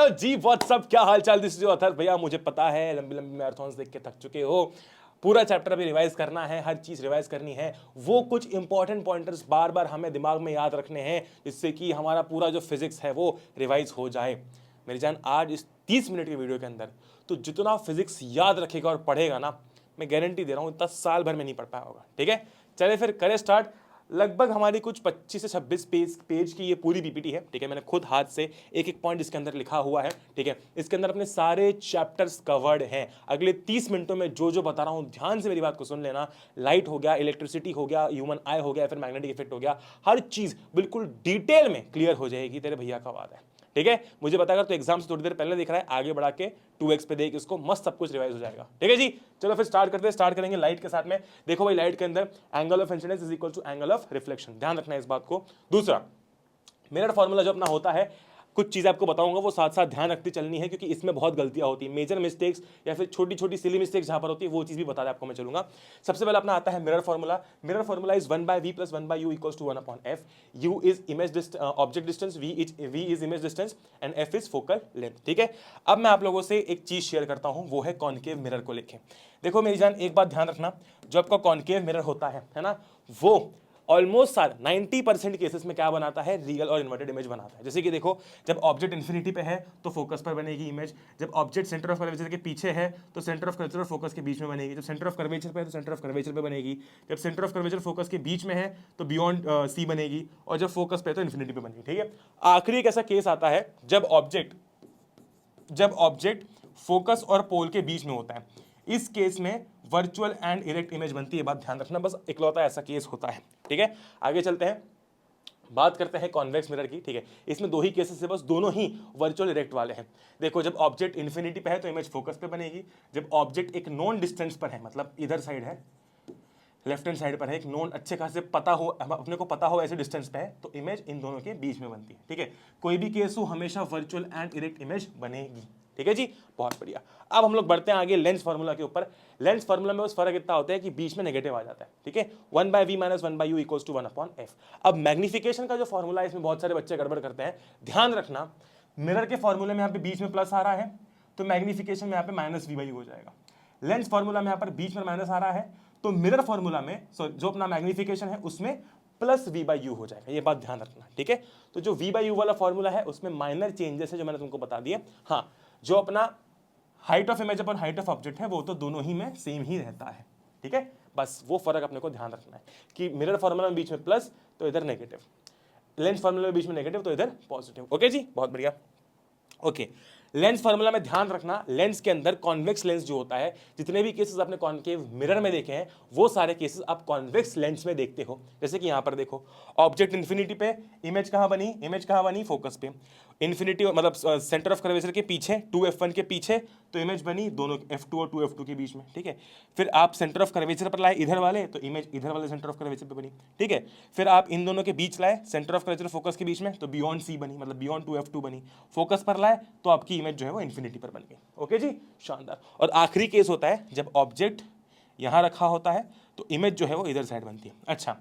Hello जी, WhatsApp, क्या हाल चाल। This is your Atharva भैया। मुझे पता है लंबी लंबी मैराथन्स देख के थक चुके हो, पूरा चैप्टर अभी रिवाइज करना है, हर चीज रिवाइज करनी है। वो कुछ इंपॉर्टेंट पॉइंटर्स बार बार हमें दिमाग में याद रखने हैं जिससे कि हमारा पूरा जो फिजिक्स है वो रिवाइज हो जाए। मेरी जान, आज इस 30 मिनट की वीडियो के अंदर तो जितना फिजिक्स याद रखेगा और पढ़ेगा ना, मैं गारंटी दे रहा हूँ 10 साल भर में नहीं पढ़ पाया होगा। ठीक है, चले फिर करें स्टार्ट। लगभग हमारी कुछ 25 से 26 पेज की ये पूरी पीपीटी है। ठीक है, मैंने खुद हाथ से एक एक पॉइंट इसके अंदर लिखा हुआ है। ठीक है, इसके अंदर अपने सारे चैप्टर्स कवर्ड हैं। अगले 30 मिनटों में जो जो बता रहा हूं ध्यान से मेरी बात को सुन लेना। लाइट हो गया, इलेक्ट्रिसिटी हो गया, ह्यूमन आई हो गया, फिर मैग्नेटिक इफेक्ट हो गया, हर चीज बिल्कुल डिटेल में क्लियर हो जाएगी। तेरे भैया का वादा है। ठीक है, मुझे पता अगर तो एग्जाम से थोड़ी देर पहले दिख रहा है, आगे बढ़ा के 2x पे देख इसको, मस्त सब कुछ रिवाइज हो जाएगा। ठीक है जी, चलो फिर स्टार्ट करते हैं। स्टार्ट करेंगे लाइट के साथ में। देखो भाई, लाइट के अंदर angle of incidence is equal to angle of reflection, ध्यान रखना है इस बात को। दूसरा, मिरर फॉर्मूला जो अपना होता है, कुछ चीज़ें आपको बताऊंगा, वो साथ साथ ध्यान रखती चलनी है क्योंकि इसमें बहुत गलतियां होती हैं। मेजर मिस्टेक्स या फिर छोटी छोटी सिली मिस्टेक्स जहां पर होती है वो चीज़ भी बता दे आपको मैं चलूंगा। सबसे पहले अपना आता है mirror formula. Mirror formula is 1/v + 1/u equals to 1/f। u is image object distance, v is image distance and f is focal length. ठीक है, अब मैं आप लोगों से एक चीज़ शेयर करता हूं, वो है कॉनकेव मिरर को लेके। देखो मेरी जान, एक बात ध्यान रखना, जो आपका कॉनकेव मिरर होता है ना, वो ऑलमोस्ट 90% केसेस में क्या बनाता है, रियल और इन्वर्टेड इमेज बनाता है। जैसे कि देखो, जब ऑब्जेक्ट इन्फिनिटी पे है तो फोकस पर बनेगी इमेज, जब ऑब्जेक्ट सेंटर ऑफ कर्वेचर के पीछे है तो सेंटर ऑफ कर्वेचर और फोकस के बीच में बनेगी, जब सेंटर ऑफ कर्वेचर पे है तो सेंटर ऑफ कर्वेचर पे बनेगी, जब सेंटर ऑफ कर्वेचर फोकस के बीच में है तो बियॉन्ड सी बनेगी, और जब फोकस पे है तो इन्फिनिटी पे बनेगी। ठीक है, आखिरी एक ऐसा केस आता है जब ऑब्जेक्ट फोकस और पोल के बीच में होता है। इस केस में वर्चुअल एंड इरेक्ट इमेज बनती है। बात ध्यान रखना, बस इकलौता ऐसा केस होता है। ठीक है, आगे चलते हैं, बात करते हैं कॉन्वेक्स मिरर की। ठीक है, इसमें दो ही केसेस है बस, दोनों ही वर्चुअल इरेक्ट वाले हैं। देखो, जब ऑब्जेक्ट इन्फिनिटी पे है तो इमेज फोकस पे बनेगी, जब ऑब्जेक्ट एक नोन डिस्टेंस पर है, मतलब इधर साइड है, लेफ्ट हैंड साइड पर है, एक नोन अच्छे खासे पता हो, अपने को पता हो ऐसे डिस्टेंस पे है, तो इमेज इन दोनों के बीच में बनती है। ठीक है, कोई भी केस हो हमेशा वर्चुअल एंड इरेक्ट इमेज बनेगी। ठीक है जी, बहुत बढ़िया। अब हम लोग बढ़ते हैं आगे लेंस फार्मूला के ऊपर। लेंस फार्मूला में बस फर्क इतना होता है कि बीच में नेगेटिव आ जाता है। ठीक है, 1/v - 1/u equals to 1/f। अब मैग्निफिकेशन का जो फॉर्मूला है, इसमें बहुत सारे बच्चे गड़बड़ करते हैं। ध्यान रखना, मिरर के फॉर्मूले में यहाँ पे बीच में प्लस आ रहा है तो मैग्निफिकेशन में यहाँ पे -v/u हो जाएगा। लेंस फार्मूला में यहाँ पर बीच में माइनस आ रहा है तो मिरर फॉर्मूला में जो अपना मैग्निफिकेशन है उसमें +v/u हो जाएगा। ये बात ध्यान रखना। ठीक है, तो जो v/u वाला फॉर्मूला है उसमें माइनर चेंजेस है जो मैंने तुमको बता दिए। हाँ, जो अपना height of image upon height of object है वो तो दोनों ही में सेम ही रहता है। ठीक है, बस वो फर्क अपने को ध्यान रखना है कि मिरर फॉर्मूला में बीच में प्लस तो इधर नेगेटिव, लेंस फॉर्मूला में बीच में नेगेटिव तो इधर पॉजिटिव। ओके जी, बहुत बढ़िया। ओके, लेंस फार्मूला में ध्यान रखना, लेंस के अंदर कॉन्वेक्स लेंस जो होता है, जितने भी केसेस आपने कॉन्केव मिरर में देखे हैं वो सारे केसेस आप कॉन्वेक्स लेंस में देखते हो। जैसे कि यहां पर देखो, ऑब्जेक्ट इन्फिनिटी पे, इमेज कहां बनी फोकस पे। इन्फिनिटी मतलब सेंटर ऑफ कर्वेचर के पीछे, 2f1 के पीछे, तो इमेज बनी दोनों f2 और 2f2 के बीच में। ठीक है, फिर आप सेंटर ऑफ कर्वेचर पर लाए इधर वाले तो इमेज इधर वाले सेंटर ऑफ कर्वेचर पे बनी। ठीक है, फिर आप इन दोनों के बीच लाए सेंटर ऑफ कर्वेचर फोकस के बीच में तो बियॉन्ड सी बनी, मतलब बियॉन्ड 2f2 बनी। फोकस पर लाए तो आपकी इमेज जो है वो इन्फिनिटी पर बन गई। ओके जी, शानदार। और आखिरी केस होता है जब ऑब्जेक्ट यहां रखा होता है तो इमेज जो है वो इधर साइड बनती है। अच्छा,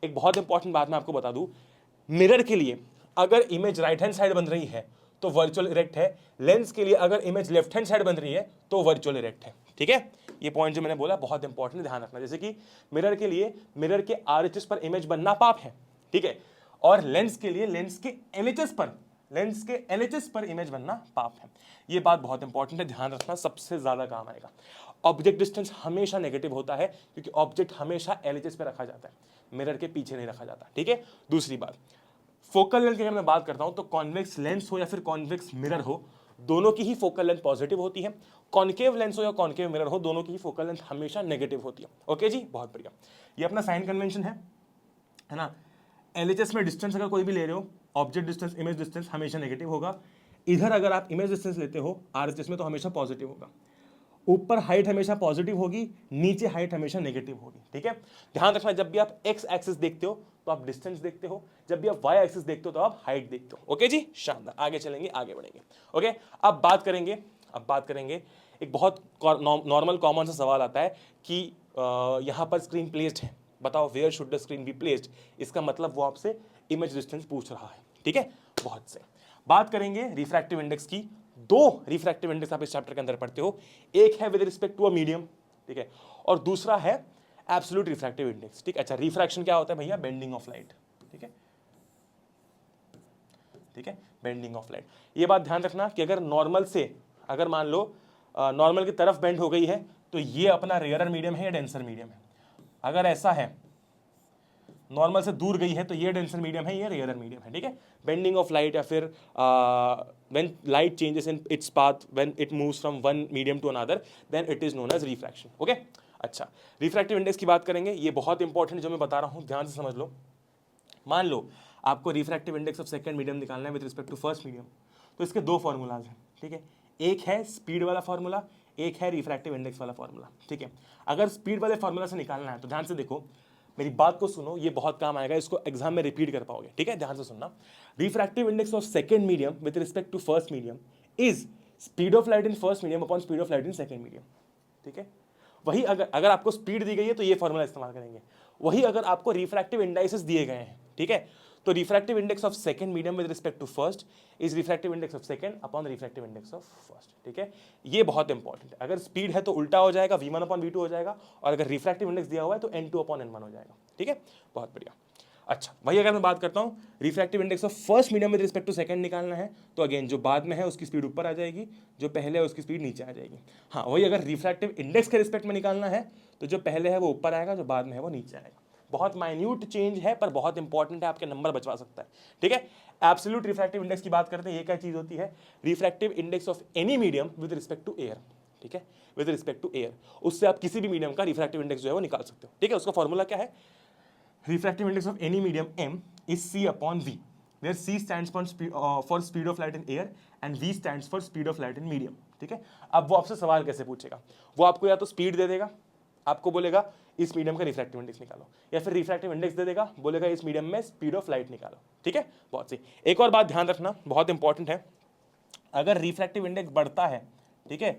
एक बहुत इंपॉर्टेंट बात मैं आपको बता दूं, मिरर के लिए अगर इमेज राइट हैंड साइड बन रही है तो वर्चुअल इरेक्ट है, लेंस के लिए अगर इमेज लेफ्ट हैंड साइड बन रही है तो वर्चुअल इरेक्ट है। ठीक है, ये पॉइंट जो मैंने बोला बहुत इंपॉर्टेंट, ध्यान रखना। जैसे कि मिरर के लिए मिरर के आरएचएस पर इमेज बनना पाप है। ठीक है, और लेंस के लिए लेंस के एलएचएस पर इमेज बनना पाप है। ये बात बहुत इंपॉर्टेंट है, ध्यान रखना, सबसे ज्यादा काम आएगा। ऑब्जेक्ट डिस्टेंस हमेशा नेगेटिव होता है क्योंकि ऑब्जेक्ट हमेशा एलएचएस पे रखा जाता है, मिरर के पीछे नहीं रखा जाता। ठीक है, दूसरी बात, फोकल लेंथ की अगर मैं बात करता हूं तो कॉन्वेक्स लेंस हो या फिर कॉन्वेक्स मिरर हो, दोनों की ही फोकल लेंथ पॉजिटिव होती है। कॉन्केव लेंस हो या कॉन्केव मिरर हो, दोनों की ही फोकल लेंथ हमेशा नेगेटिव होती है। ओके जी, बहुत बढ़िया। ये अपना साइन कन्वेंशन है ना। एलएचएस में डिस्टेंस अगर कोई भी ले रहे हो, ऑब्जेक्ट डिस्टेंस इमेज डिस्टेंस हमेशा नेगेटिव होगा। इधर अगर आप इमेज डिस्टेंस लेते हो आरएचएस में तो हमेशा पॉजिटिव होगा। ऊपर हाइट हमेशा पॉजिटिव होगी, नीचे हाइट हमेशा नेगेटिव होगी। ठीक है, ध्यान रखना, जब भी आप एक्स एक्सिस देखते हो तो आप डिस्टेंस देखते हो, जब भी आप वाई एक्सिस देखते हो तो आप हाइट देखते हो। ओके जी, शानदार। आगे चलेंगे, आगे बढ़ेंगे। ओके, अब बात करेंगे एक बहुत नॉर्मल कॉमन सा सवाल आता है कि यहां पर स्क्रीन प्लेस्ड है, बताओ where should the screen be placed. इसका मतलब वो आपसे इमेज डिस्टेंस पूछ रहा है। ठीक है, बहुत से बात करेंगे रिफ्रैक्टिव इंडेक्स की। दो रिफ्रैक्टिव इंडेक्स आप इस चैप्टर के अंदर पढ़ते हो, एक है with respect to a medium, ठीक है, और दूसरा है एब्सोल्यूट रिफ्रैक्टिव इंडेक्स, ठीक है। अच्छा, रिफ्रैक्शन क्या होता है भैया? बेंडिंग ऑफ लाइट, ठीक है, ठीक है, बेंडिंग ऑफ लाइट। ये बात ध्यान रखना कि अगर नॉर्मल से, अगर मान लो नॉर्मल की तरफ बेंड हो गई है तो ये अपना रेयरर मीडियम है या डेंसर मीडियम है। अगर ऐसा है, नॉर्मल से दूर गई है तो ये डेंसर मीडियम है, ये रेयरर मीडियम है, ठीक है। बेंडिंग ऑफ लाइट या फिर when light changes in its path when it moves from one medium to another, then it is known as refraction, okay. अच्छा, रिफ्रैक्टिव इंडेक्स की बात करेंगे, ये बहुत इंपॉर्टेंट जो मैं बता रहा हूं, ध्यान से समझ लो। मान लो आपको refractive index of second medium निकालना है with respect to first medium, तो इसके दो फॉर्मूलाज हैं, ठीक है। एक है स्पीड वाला फॉर्मूला, एक है रिफ्रैक्टिव इंडेक्स वाला फॉर्मूला, ठीक है। अगर स्पीड वाले फॉर्मूला से निकालना है तो ध्यान से देखो, मेरी बात को सुनो, ये बहुत काम आएगा, इसको एग्जाम में रिपीट कर पाओगे, ठीक है। ध्यान से सुनना, refractive index of second medium with respect to first medium is speed of light in first medium upon speed of light in second medium, ठीक है। वही अगर आपको स्पीड दी गई है तो ये फॉर्मूला इस्तेमाल करेंगे। वही अगर आपको रिफ्रैक्टिव इंडाइसेस दिए गए हैं, ठीक है, तो refractive index of second medium with respect to first is refractive index of second upon refractive index of first, ठीक है। ये बहुत इंपॉर्टेंट है। अगर स्पीड है तो उल्टा हो जाएगा, v1 अपॉन v2 हो जाएगा, और अगर रिफ्रैक्टिव इंडेक्स दिया हुआ है तो n2 अपॉन n1 हो जाएगा, ठीक है। बहुत बढ़िया। अच्छा, वही अगर मैं बात करता हूँ refractive index of first medium with respect to second निकालना है, तो अगेन जो बाद में है उसकी स्पीड ऊपर आ जाएगी, जो पहले है उसकी स्पीड नीचे आ जाएगी। हाँ, वही अगर रिफ्रैक्टिव इंडेक्स के रिस्पेक्ट में निकालना है तो जो पहले है वो ऊपर आएगा, जो बाद में है वो नीचे आएगा। बहुत माइन्यूट चेंज है पर बहुत इंपॉर्टेंट है, आपके नंबर बचवा सकता है, ठीक है। एब्सोल्यूट रिफ्रैक्टिव इंडेक्स की बात करते हैं, ये क्या चीज होती है? Refractive index of any medium with respect to air, ठीक है, विद रिस्पेक्ट टू एयर। उससे आप किसी भी मीडियम का रिफ्रैक्टिव इंडेक्स जो है वो निकाल सकते हो, ठीक है। उसका फॉर्मूला क्या है? Refractive index of any medium m is c upon v, where c stands for speed of light in air and v stands for speed of light in medium, ठीक है। अब वो आपसे सवाल कैसे पूछेगा? वो आपको या तो स्पीड दे देगा, आपको बोलेगा इस मीडियम का रिफ्रैक्टिव इंडेक्स निकालो, या फिर रिफ्रैक्टिव इंडेक्स दे देगा, बोलेगा इस मीडियम में स्पीड ऑफ लाइट निकालो, ठीक है। बहुत सही। एक और बात ध्यान रखना, बहुत इंपॉर्टेंट है, अगर रिफ्रैक्टिव इंडेक्स बढ़ता है, ठीक है,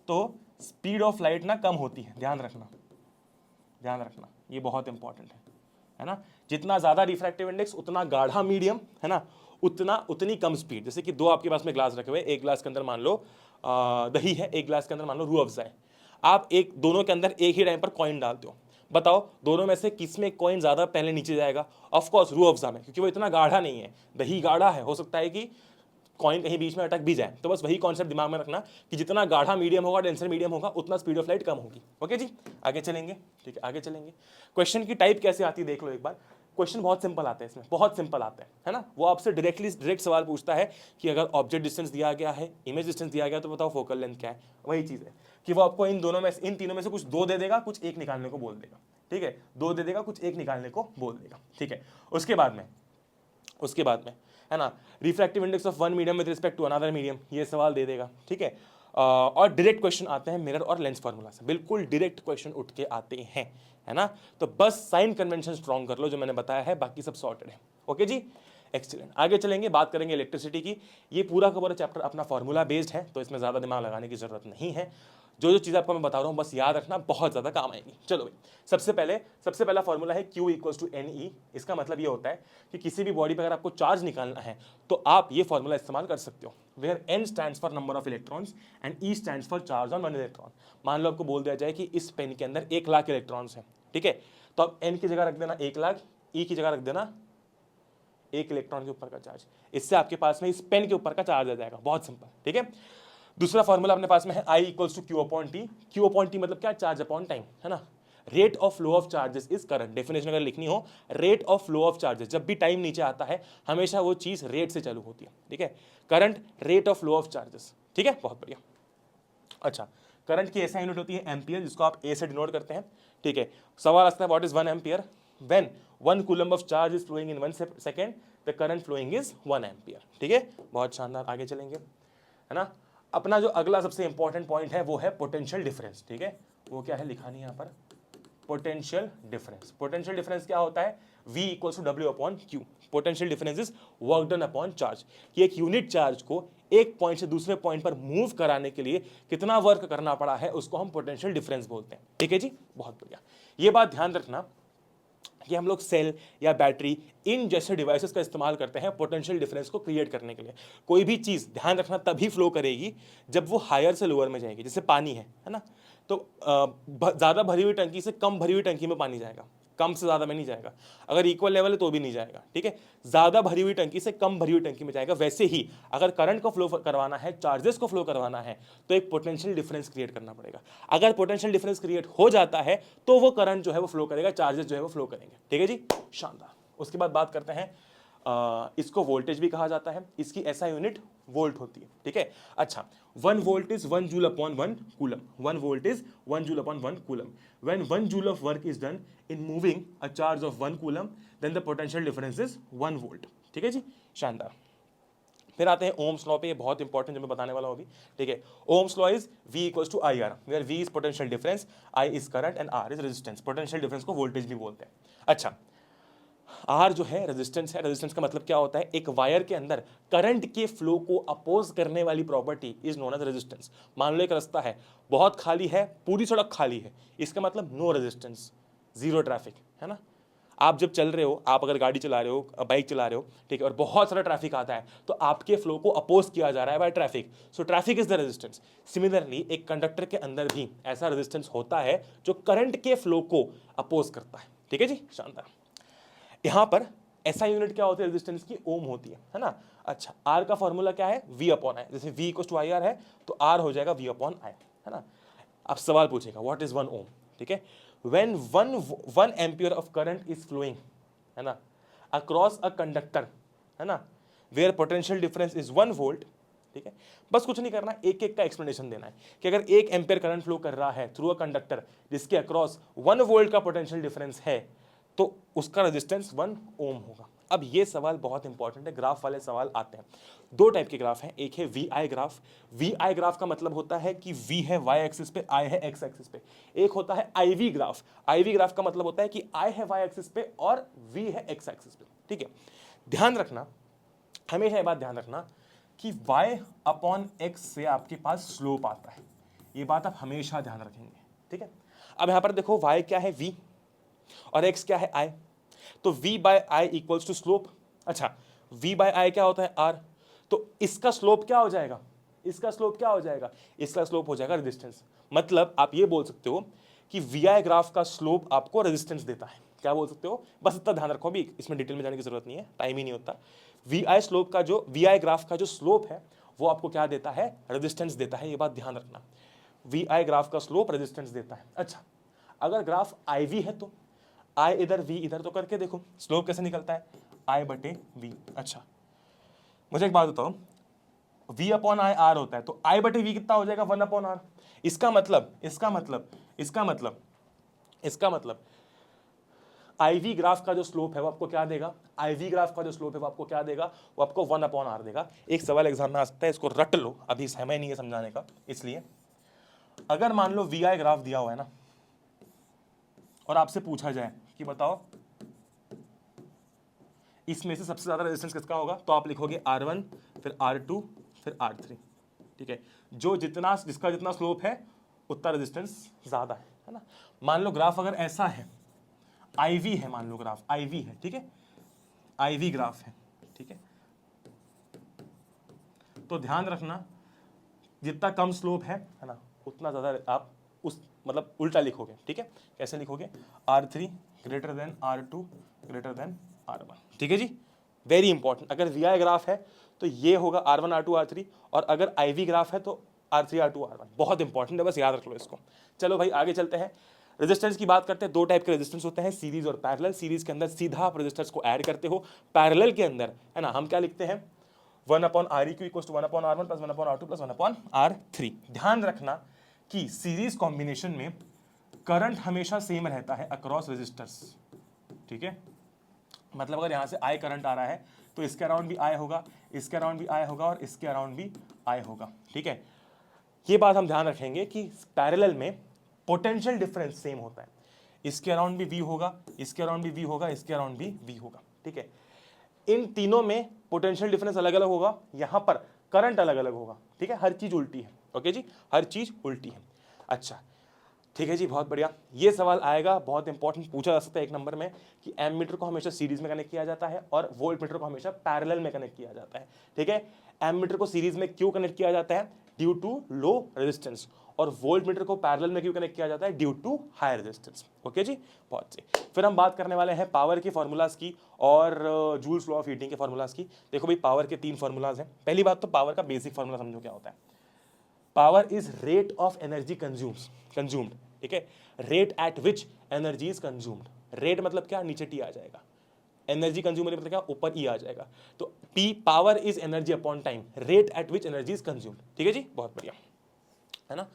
तो स्पीड ऑफ लाइट ना कम होती है, ध्यान रखना, ध्यान रखना, ये बहुत इंपॉर्टेंट है ना। जितना ज्यादा रिफ्रैक्टिव इंडेक्स उतना गाढ़ा मीडियम, है ना, उतनी कम स्पीड। जैसे कि दो आपके पास में ग्लास रखे हुए, एक ग्लास के अंदर मान लो दही है, एक ग्लास के अंदर मान लो रूह अफ़ज़ा है। आप दोनों के अंदर एक ही टाइम पर कॉइन डालते हो, बताओ दोनों में से किस में कॉइन ज्यादा पहले नीचे जाएगा? ऑफ कोर्स रूह अफ़ज़ा में, क्योंकि वो इतना गाढ़ा नहीं है, दही गाढ़ा है, हो सकता है कि कॉइन कहीं बीच में अटक भी जाए। तो बस वही कॉन्सेप्ट दिमाग में रखना कि जितना गाढ़ा मीडियम होगा, डेंसर मीडियम होगा, उतना स्पीड ऑफ लाइट कम होगी। ओके जी, आगे चलेंगे, ठीक है, आगे चलेंगे। क्वेश्चन की टाइप कैसे आती है देख लो एक बार। क्वेश्चन बहुत सिंपल आते हैं, इसमें बहुत सिंपल आते हैं, है ना। वो आपसे डायरेक्ट सवाल पूछता है कि अगर ऑब्जेक्ट डिस्टेंस दिया गया है, इमेज डिस्टेंस दिया गया, तो बताओ फोकल लेंथ क्या है। वही चीज़ है कि वो आपको इन तीनों में से कुछ दो दे देगा, कुछ एक निकालने को बोल देगा, ठीक है। दो दे देगा, कुछ एक निकालने को बोल देगा, ठीक है। उसके बाद में है ना, refractive index of one medium with respect to another medium, ये सवाल दे देगा, ठीक है। और डायरेक्ट क्वेश्चन आते हैं मिरर और लेंस फार्मूला से, बिल्कुल डायरेक्ट क्वेश्चन उठ के आते हैं, है ना। तो बस साइन कन्वेंशन स्ट्रॉन्ग कर लो जो मैंने बताया है, बाकी सब सॉर्टेड है। ओके जी, एक्सीलेंट। आगे चलेंगे, बात करेंगे इलेक्ट्रिसिटी की। ये पूरा का पूरा चैप्टर अपना फार्मूला बेस्ड है, तो इसमें ज़्यादा दिमाग लगाने की जरूरत नहीं है। जो चीज़ आपको मैं बता रहा हूँ बस याद रखना, बहुत ज़्यादा काम आएगी। चलो भाई, सबसे पहला फॉर्मूला है Q = NE। इसका मतलब ये होता है कि किसी भी बॉडी पर अगर आपको चार्ज निकालना है तो आप ये फॉर्मूला इस्तेमाल कर सकते हो, where N stands for number of electrons and E stands for charge on one electron. मान लो आपको बोल दिया जाए कि इस पेन के अंदर 1 लाख इलेक्ट्रॉन्स हैं, ठीक है, तो आप N की जगह रख देना 1 लाख, E की जगह रख देना 1 इलेक्ट्रॉन के ऊपर का चार्ज। इससे आपके पास में इस पेन के ऊपर का चार्ज आ जाएगा, बहुत सिंपल, ठीक है। दूसरा फॉर्मूला अपने पास में है I = Q/T। Q/T मतलब क्या? चार्ज अपॉन टाइम, है ना। Rate of flow of charges is current. Definition अगर लिखनी हो, rate of flow of charges, जब भी टाइम नीचे आता है हमेशा वो चीज रेट से चालू होती है, ठीक है। Current, rate of flow of charges, ठीक है, बहुत बढ़िया। अच्छा, करंट की ऐसा यूनिट होती है एम्पियर, जिसको आप ए से डिनोट करते हैं, ठीक है। सवाल आता है what is 1 ampere? When 1 coulomb of charge is flowing in 1 second the current flowing is 1 ampere, ठीक है, बहुत शानदार। आगे चलेंगे, है ना। अपना जो अगला सबसे इंपॉर्टेंट पॉइंट है वो है पोटेंशियल डिफरेंस, ठीक है। वो क्या है, लिखा नहीं यहाँ पर, पोटेंशियल डिफरेंस। पोटेंशियल डिफरेंस क्या होता है? V = W/Q। Potential difference is work done upon charge, कि एक यूनिट चार्ज को एक पॉइंट से दूसरे पॉइंट पर मूव कराने के लिए कितना वर्क करना पड़ा है, उसको हम पोटेंशियल डिफरेंस बोलते हैं, ठीक है जी, बहुत बढ़िया। ये बात ध्यान रखना कि हम लोग सेल या बैटरी इन जैसे डिवाइसेस का इस्तेमाल करते हैं पोटेंशियल डिफरेंस को क्रिएट करने के लिए। कोई भी चीज़ ध्यान रखना तभी फ्लो करेगी जब वो हायर से लोअर में जाएगी। जैसे पानी है ना, तो ज़्यादा भरी हुई टंकी से कम भरी हुई टंकी में पानी जाएगा, कम से ज़्यादा में नहीं जाएगा। अगर इक्वल लेवल है तो भी नहीं जाएगा, ठीक है। ज़्यादा भरी हुई टंकी से कम भरी हुई टंकी में जाएगा। वैसे ही अगर करंट को फ्लो करवाना है, चार्जेस को फ्लो करवाना है, तो एक पोटेंशियल डिफरेंस क्रिएट करना पड़ेगा। अगर पोटेंशियल डिफरेंस क्रिएट हो जाता है तो वो करंट जो है वो फ्लो करेगा, चार्जेस जो है वो फ्लो करेंगे, ठीक है जी, शानदार। उसके बाद बात करते हैं, इसको वोल्टेज भी कहा जाता है। इसकी ऐसा यूनिट वोल्ट होती है, ठीक है। अच्छा, 1 volt is 1 joule upon 1 coulomb. 1 volt is 1 joule upon 1 coulomb. When 1 joule of work is done in moving a charge of 1 coulomb, then the potential difference is 1 volt, ठीक है जी, शानदार। फिर आते हैं ओम्स लॉ पे, ये बहुत इंपॉर्टेंट जो मैं बताने वाला हूं अभी, ठीक है। Ohm's law is V equals to I R, where V is potential difference, I is current and R is resistance. Potential difference को वोल्टेज भी बोलते हैं। अच्छा, आर जो है रेजिस्टेंस है। रेजिस्टेंस का मतलब क्या होता है, एक वायर के अंदर करंट के फ्लो को अपोज करने वाली property is known as resistance. मान लो एक रास्ता है, बहुत खाली है, पूरी सड़क खाली है, इसका मतलब नो रेजिस्टेंस, जीरो ट्रैफिक, है ना। आप जब चल रहे हो, आप अगर गाड़ी चला रहे हो, बाइक चला रहे हो, ठीक है, और बहुत सारा ट्रैफिक आता है, तो आपके फ्लो को अपोज किया जा रहा है by traffic, so traffic is the resistance. Similarly एक कंडक्टर के अंदर भी ऐसा रेजिस्टेंस होता है जो करंट के फ्लो को अपोज करता है, ठीक है जी, शानदार। यहां पर ऐसा यूनिट क्या होती है रेजिस्टेंस की, ओम होती है ना। अच्छा, आर का फॉर्मूला क्या है, V अपॉन आई। जैसे V equal to I R है तो आर हो जाएगा V अपॉन आई, है ना। अब सवाल पूछेगा व्हाट इज 1 ओम, ठीक है। When 1 ampere of current is flowing, है ना, अक्रॉस अ कंडक्टर, है ना, where potential difference is 1 volt, ठीक है। बस कुछ नहीं करना, एक एक का एक्सप्लेनेशन देना है कि अगर 1 एम्पियर करंट फ्लो कर रहा है थ्रू अ कंडक्टर जिसके अक्रॉस 1 वोल्ट का पोटेंशियल डिफरेंस है, तो उसका रेजिस्टेंस 1 ओम होगा। अब ये सवाल बहुत इंपॉर्टेंट है, ग्राफ वाले सवाल आते हैं। दो टाइप के ग्राफ हैं, एक है V I graph. V I graph का मतलब होता है कि V है y एक्सिस पे, I है x एक्सिस पे। एक होता है IV ग्राफ। IV ग्राफ का मतलब होता है कि I है y एक्सिस पे और V है x एक्सिस पे, ठीक है। ध्यान रखना, हमेशा ये बात ध्यान रखना कि y अपॉन x से आपके पास स्लोप आता है, ये बात आप हमेशा ध्यान रखेंगे, ठीक है। अब यहां पर देखो y क्या है V और x क्या है I, तो V by I equals to slope. अच्छा, V बाय आई क्या होता है R, तो इसका स्लोप क्या हो जाएगा, इसका स्लोप क्या हो जाएगा, इसका स्लोप हो जाएगा रेजिस्टेंस। मतलब आप ये बोल सकते हो कि VI ग्राफ का स्लोप आपको रेजिस्टेंस देता है। क्या बोल सकते हो, बस इतना ध्यान रखो, भी इसमें डिटेल में जाने की जरूरत नहीं है, टाइम ही नहीं होता। VI ग्राफ का जो स्लोप है वो आपको क्या देता है, रेजिस्टेंस देता है, ये बात ध्यान रखना। VI ग्राफ का स्लोप रेजिस्टेंस देता है। अच्छा, अगर ग्राफ IV है तो I इधर V इधर, तो करके देखो स्लोप कैसे निकलता है, I बटे V। अच्छा, मुझे एक बात बताओ, V अपॉन आई R होता है तो I बटे V कितना हो जाएगा, 1 अपॉन R। इसका मतलब IV ग्राफ का जो स्लोप है वो आपको क्या देगा, IV ग्राफ का जो स्लोप है वो आपको क्या देगा, वो आपको 1 अपॉन R देगा। एक सवाल एग्जाम में आ सकता है, इसको रट लो, अभी समय नहीं है समझाने का, इसलिए अगर मान लो VI ग्राफ दिया हुआ है ना, और आपसे पूछा जाए कि बताओ इसमें से सबसे ज्यादा रेजिस्टेंस किसका होगा, तो आप लिखोगे R1 फिर R2 फिर R3, ठीक है। जिसका जितना स्लोप है उतना रेजिस्टेंस ज्यादा है ना। मान लो ग्राफ अगर ऐसा है, IV है, मान लो ग्राफ IV है, ठीक है, IV ग्राफ है, ठीक है, तो ध्यान रखना जितना कम स्लोप है ना, उतना ज्यादा आप उस मतलब उल्टा लिखोगे, ठीक है। कैसे लिखोगे, R3 greater than R2 greater than R1, ठीक है जी, वेरी इंपॉर्टेंट। अगर VI ग्राफ है तो ये होगा R1 R2 R3, और अगर IV ग्राफ है तो R3 R2 R1, बहुत इंपॉर्टेंट है, बस याद रख लो इसको। चलो भाई आगे चलते हैं, रेजिस्टेंस की बात करते हैं। दो टाइप के रेजिस्टेंस होते हैं, सीरीज और पैरेलल। सीरीज के अंदर सीधा आप रेजिस्टेंस को ऐड करते हो, पैरेलल के अंदर है ना हम क्या लिखते हैं, 1 upon REQ equals to 1 upon R1 plus 1 upon R2 plus 1 upon R3। ध्यान रखना कि सीरीज कॉम्बिनेशन में करंट हमेशा सेम रहता है अक्रॉस रेजिस्टर्स, ठीक है। मतलब अगर यहां से I करंट आ रहा है तो इसके अराउंड भी I होगा, इसके अराउंड भी I होगा और इसके अराउंड भी I होगा, ठीक है। ये बात हम ध्यान रखेंगे कि पैरेलल में पोटेंशियल डिफरेंस सेम होता है, इसके अराउंड भी V होगा, इसके अराउंड भी V होगा, इसके अराउंड भी V होगा, ठीक है। इन तीनों में पोटेंशियल डिफरेंस अलग अलग होगा, यहां पर करंट अलग अलग होगा, ठीक है। हर चीज उल्टी है, ओके जी, हर चीज उल्टी है। अच्छा, ठीक है जी, बहुत बढ़िया। ये सवाल आएगा, बहुत इंपॉर्टेंट, पूछा जा सकता है 1 नंबर में कि एमीटर को हमेशा सीरीज में कनेक्ट किया जाता है और वोल्ट मीटर को हमेशा पैरेलल में कनेक्ट किया जाता है। ठीक है, एमीटर को सीरीज में क्यों कनेक्ट किया जाता है? Due to low resistance. और वोल्ट मीटर को पैरेलल में क्यों कनेक्ट किया जाता है? Due to high resistance. Okay जी, बहुत सही। फिर हम बात करने वाले हैं पावर के फॉर्मूलाज की और जूल्स लॉ ऑफ हीटिंग के फॉर्मूलाज की। देखो भाई, पावर के 3 फॉर्मूलाज हैं। पहली बात तो पावर का बेसिक फॉर्मूला समझो क्या होता है। Power is rate of energy consumed. ठीक है, rate at which energy is consumed. Rate मतलब क्या? नीचे टी आ जाएगा। एनर्जी कंज्यूमर मतलब क्या? ऊपर ई आ जाएगा। तो P, power is energy upon time, rate at which energy is consumed. ठीक है जी, बहुत बढ़िया, है ना।